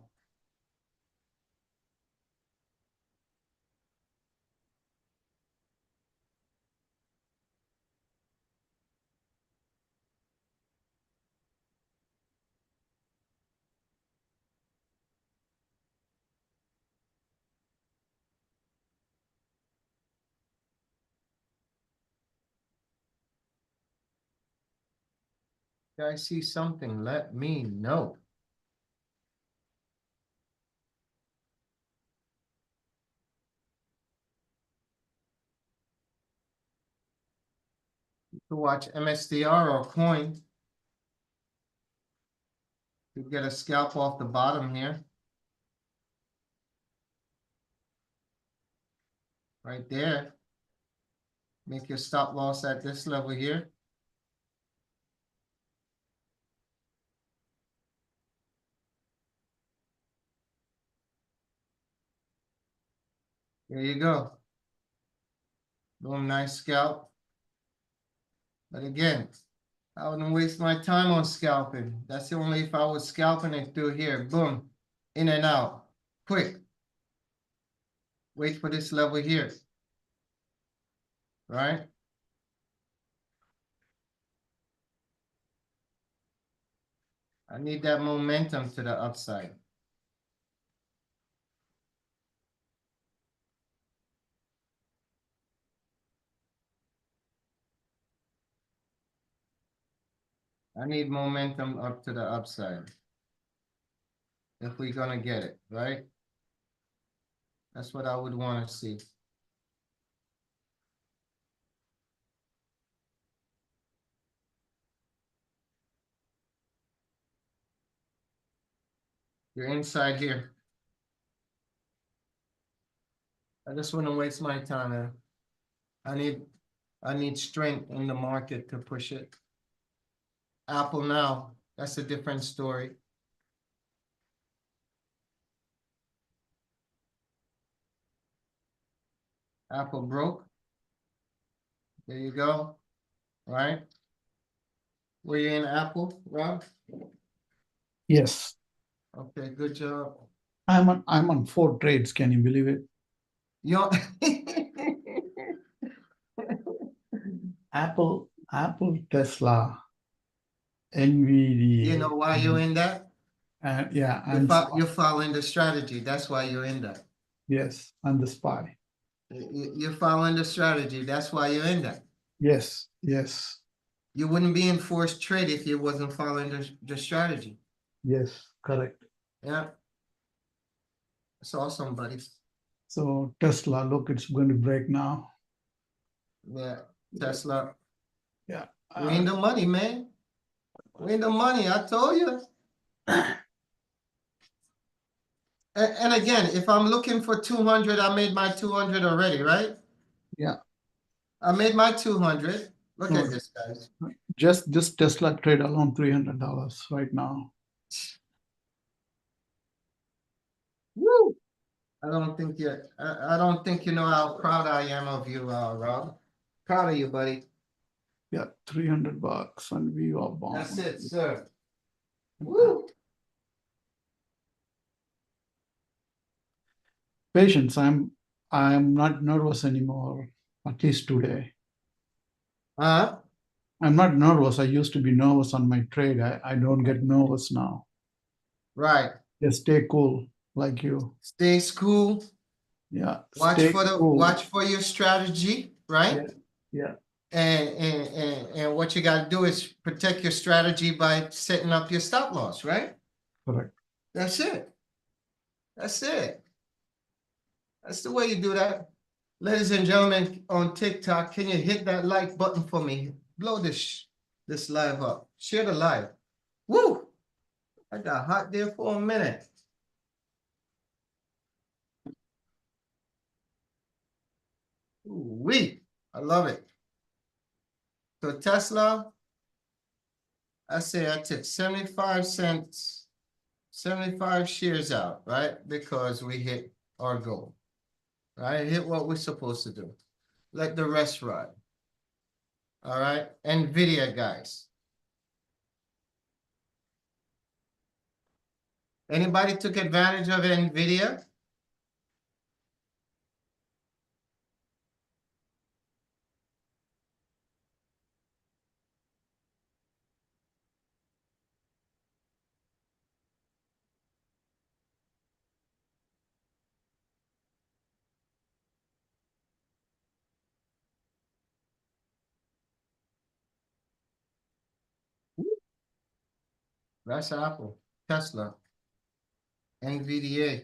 Guys see something, let me know. To watch MSDR or coin. To get a scalp off the bottom here. Right there. Make your stop loss at this level here. There you go. Boom, nice scalp. But again, I wouldn't waste my time on scalping. That's only if I was scalping it through here. Boom, in and out, quick. Wait for this level here. Right? I need that momentum to the upside. I need momentum up to the upside. If we're gonna get it, right? That's what I would want to see. You're inside here. I just wouldn't waste my time, man. I need strength in the market to push it. Apple now, that's a different story. Apple broke. There you go. Right? Were you in Apple, Rob? Yes, Okay, good job. I'm on 4 trades. Can you believe it? You Apple, Tesla, NVIDIA. you know why you're in that? And yeah, You're following the strategy. That's why you're in that. yes, and the SPY. You're following the strategy. That's why you're in that. Yes, yes, You wouldn't be in forced trade if you wasn't following the strategy. yes, correct. Yeah. That's awesome, buddy. So Tesla, look, it's going to break now. Yeah. Tesla. Yeah. We in the money, man. We in the money. I told you. And again, if I'm looking for 200, I made my 200 already, right? Yeah. I made my 200. Look No, at this, guys. just this Tesla trade alone $300 right now. Woo! I don't think you know how proud I am of you, Rob. Proud of you, buddy. Yeah, $300 and we are That's bound. it, sir. Woo! Patience, I'm not nervous anymore, at least today. Huh? I'm not nervous. I used to be nervous on my trade. I don't get nervous now. Right. Just stay cool like you. Stay cool. Yeah, stay cool. Watch for your strategy, right? Yeah, yeah, And what you got to do is protect your strategy by setting up your stop loss, right? correct. That's it. That's it. That's the way you do that. Ladies and gentlemen on TikTok, can you hit that like button for me? Blow this live up. Share the live. Woo! I got hot there for a minute. Ooh-wee. I love it. So Tesla, I say I took 75 cents, 75 shares out, right? Because we hit our goal, right? Hit what we're supposed to do. Let the rest ride. All right. NVIDIA, guys. Anybody took advantage of NVIDIA? That's Apple, Tesla, NVDA,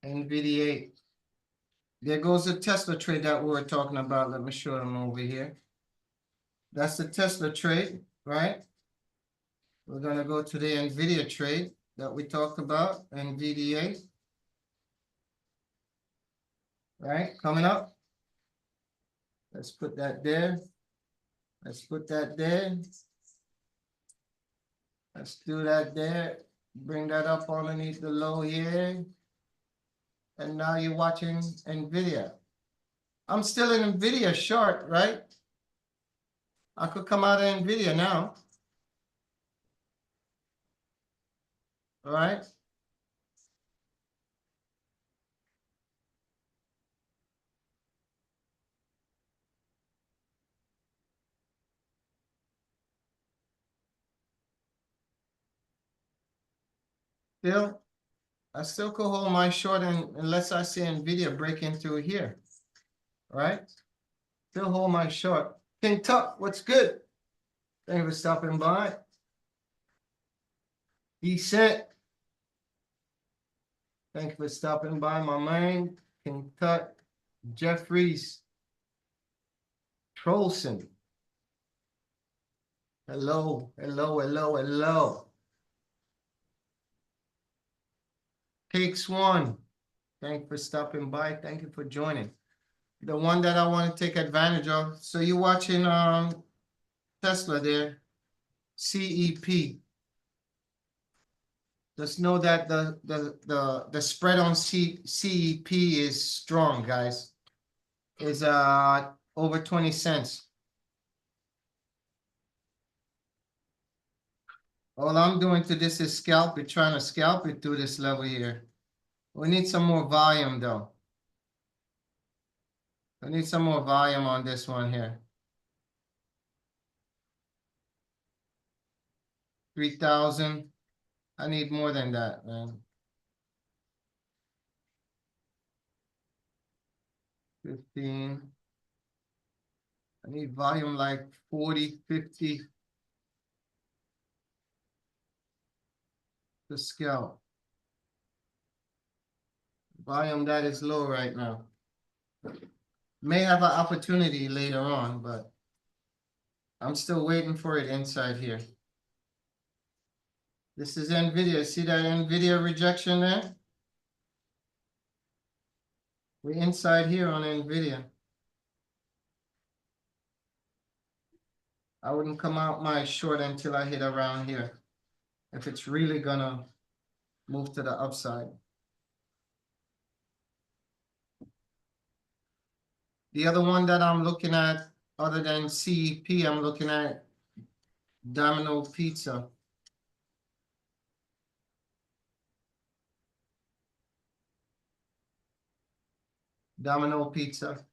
NVDA. There goes the Tesla trade that we were talking about. Let me show them over here. That's the Tesla trade, right? We're gonna go to the NVIDIA trade that we talked about, NVDA. Right, coming up. Let's put that there. Let's put that there. Let's do that there. Bring that up underneath the low here. And now you're watching NVIDIA. I'm still in NVIDIA short, right? I could come out of NVIDIA now. All right. Still, I still could hold my short unless I see NVIDIA breaking through here. All right. Still hold my short. King Tuck, what's good? Thank you for stopping by. Decent. Thank you for stopping by, my man. King Tuck. Jeffries. Trolson. Hello, hello, hello, hello. Cake Swan. Thank you for stopping by. Thank you for joining. The one that I want to take advantage of. So you're watching Tesla there, CEP. Just know that the spread on CEP is strong, guys. Is over 20 cents. All I'm doing to this is scalp it, trying to scalp it through this level here. We need some more volume though. I need some more volume on this one here. 3,000. I need more than that, man. 15. I need volume like 40, 50 to scale. Volume that is low right now. May have an opportunity later on, but I'm still waiting for it inside here. This is NVIDIA. See that NVIDIA rejection there? We're inside here on NVIDIA. I wouldn't come out my short until I hit around here. If it's really gonna move to the upside. The other one that I'm looking at, other than CEP, I'm looking at Domino Pizza. Domino Pizza.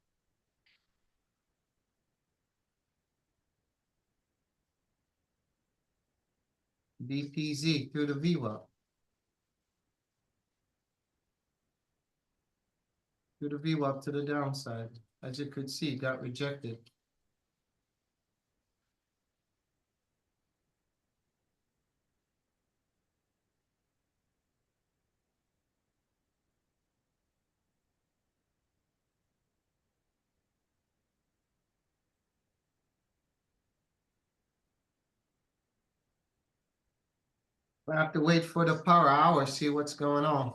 DPZ through the VWAP. Through the VWAP to the downside. As you could see, got rejected. I have to wait for the power hour, see what's going on.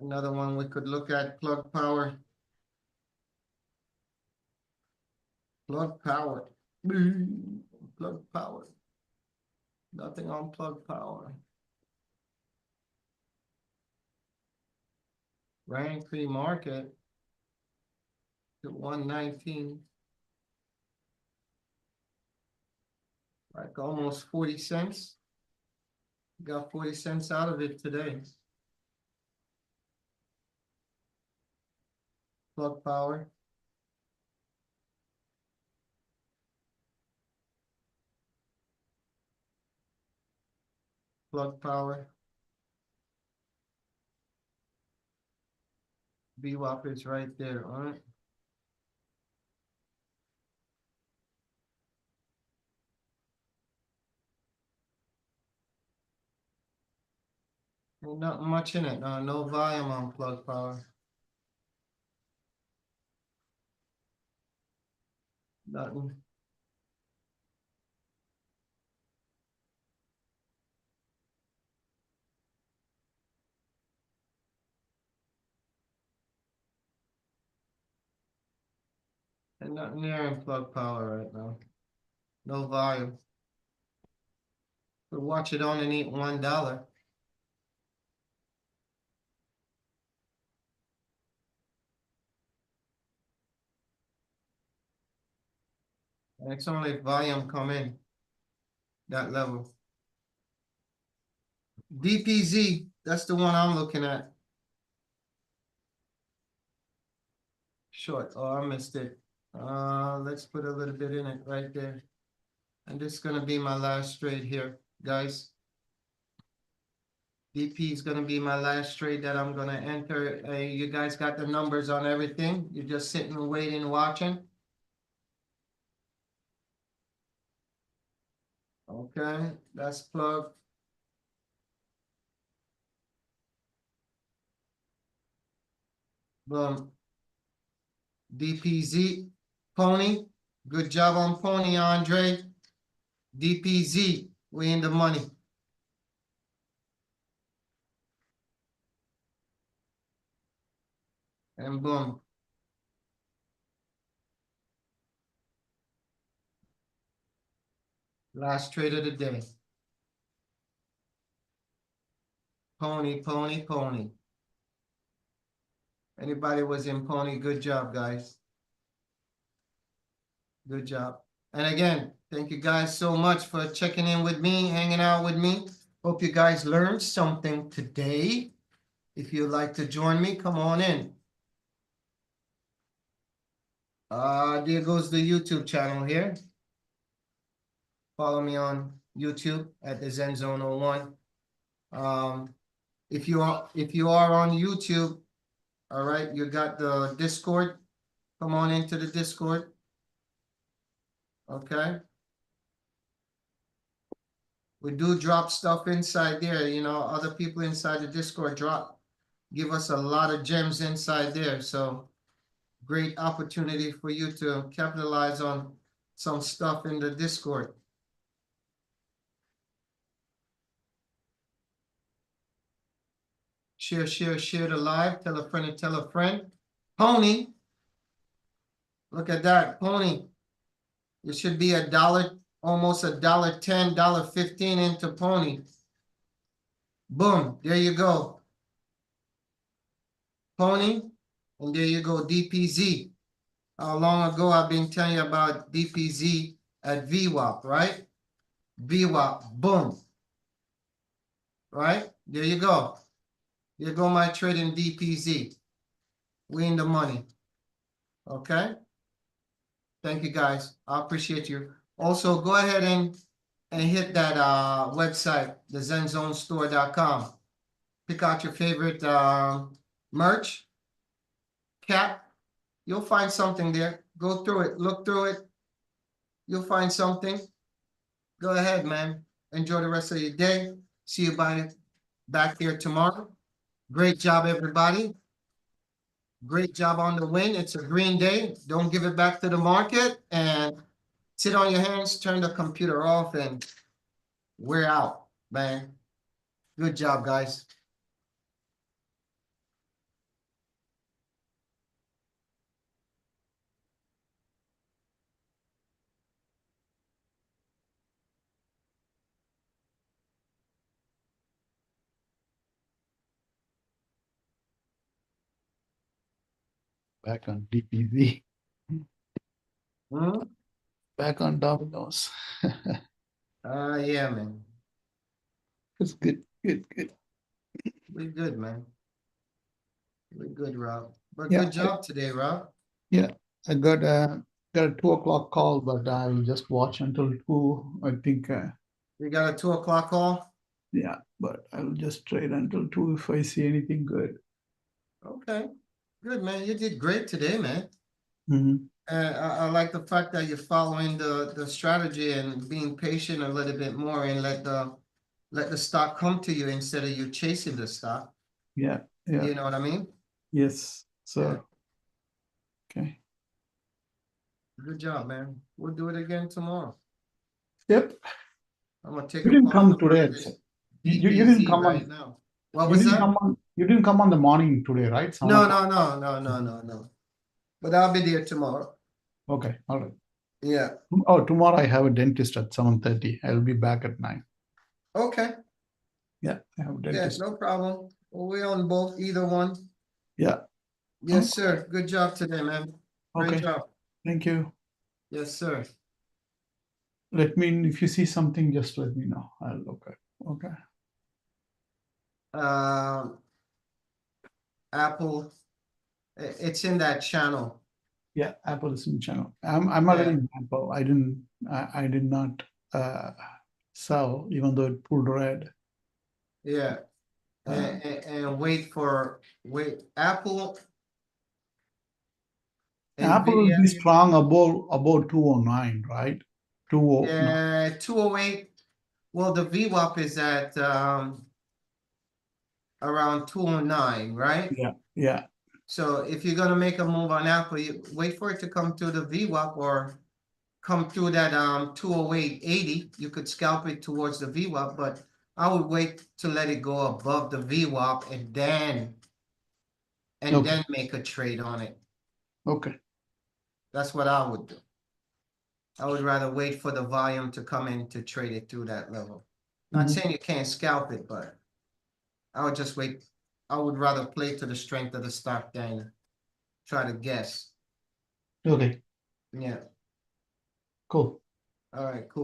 Another one we could look at, plug power. Plug power. Plug power. Nothing on plug power. Rank pre-market to 119. Like almost 40 cents. Got 40 cents out of it today. Plug power. Plug power. VWAP is right there, all right? Ain't not much in it, no volume on plug power. Nothing. And nothing there in plug power right now. No volume. But watch it on and eat $1. And it's only if volume come in that level. DPZ, that's the one I'm looking at. Short, oh, I missed it. Let's put a little bit in it right there. And this is gonna be my last trade here, guys. DP is gonna be my last trade that I'm gonna enter. You guys got the numbers on everything. You're just sitting and waiting, watching. Okay, that's plug. Boom. DPZ, Pony. Good job on Pony, Andre. DPZ, we in the money. And boom. Last trade of the day. Pony, pony, pony. Anybody was in Pony, good job, guys. Good job. And again, thank you guys so much for checking in with me, hanging out with me. Hope you guys learned something today. If you'd like to join me, come on in. There goes the YouTube channel here. Follow me on YouTube at the Zen Zone 01. If you are on YouTube, all right, you got the Discord. Come on into the Discord. Okay. We do drop stuff inside there, you know, other people inside the Discord give us a lot of gems inside there. So great opportunity for you to capitalize on some stuff in the Discord. Share the live, tell a friend and tell a friend. Pony, Look at that, pony. It should be a dollar, almost $1.10, $1.15 into pony. Boom, there you go. Pony, and there you go, DPZ. How long ago I've been telling you about DPZ at VWAP, right? VWAP, boom. Right? There you go. There you go my trade in DPZ. We in the money. Okay? Thank you guys. I appreciate you. Also, go ahead and hit that website, the zenzonestore.com. Pick out your favorite merch, cap. You'll find something there. Go through it, look through it. You'll find something. Go ahead, man. Enjoy the rest of your day. See you back here tomorrow. Great job, everybody. Great job on the win. It's a green day. Don't give it back to the market and sit on your hands, turn the computer off, and we're out, man. Good job, guys. Back on DPZ. Hmm? Back on Domino's. Yeah, man. It's good, good, good. We're good, man. We're good, Rob. But Yeah, good job today, Rob. Yeah, I got a 2 o'clock call, but I will just watch until 2. I think, We got a 2 o'clock call. yeah, but I will just trade until 2 if I see anything good. Okay. Good, man. You did great today, man. Mhm. I like the fact that you're following the strategy and being patient a little bit more and let the stock come to you instead of you chasing the stock. Yeah, yeah, You know what I mean? yes. So, Yeah. okay. Good job, man. We'll do it again tomorrow. Yep. I'm gonna take You a didn't pause come to buy today. this You didn't DPZ come right on. now. What You was didn't that? come on. You didn't come on the morning today, right? 7 No, o'clock? no. But I'll be there tomorrow. Okay, all right. Yeah. Oh, tomorrow I have a dentist at 7:30. I'll be back at 9. Okay. Yeah, I have a Yeah, dentist. no problem. Well, we on both, either one. Yeah. Yes, sir. Good job today, man. Great Okay. job. Thank you. Yes, sir. Let me, if you see something, just let me know. I'll look at. Okay. Apple, it's in that channel. Yeah, Apple is in channel. I'm Yeah. already in Apple. I did not sell, even though it pulled red. Yeah. And wait, Apple, Apple will Nvidia, be strong about 209, right? 209. 208. Well, the VWAP is at around 209, right? Yeah, yeah. So if you're gonna make a move on Apple, you wait for it to come to the VWAP or come through that 208.80. You could scalp it towards the VWAP, but I would wait to let it go above the VWAP and then Okay. make a trade on it. Okay. That's what I would do. I would rather wait for the volume to come in to trade it through that level. Not saying you can't scalp it, but I would just wait. I would rather play to the strength of the stock than try to guess. Okay. Yeah. Cool. All right, cool.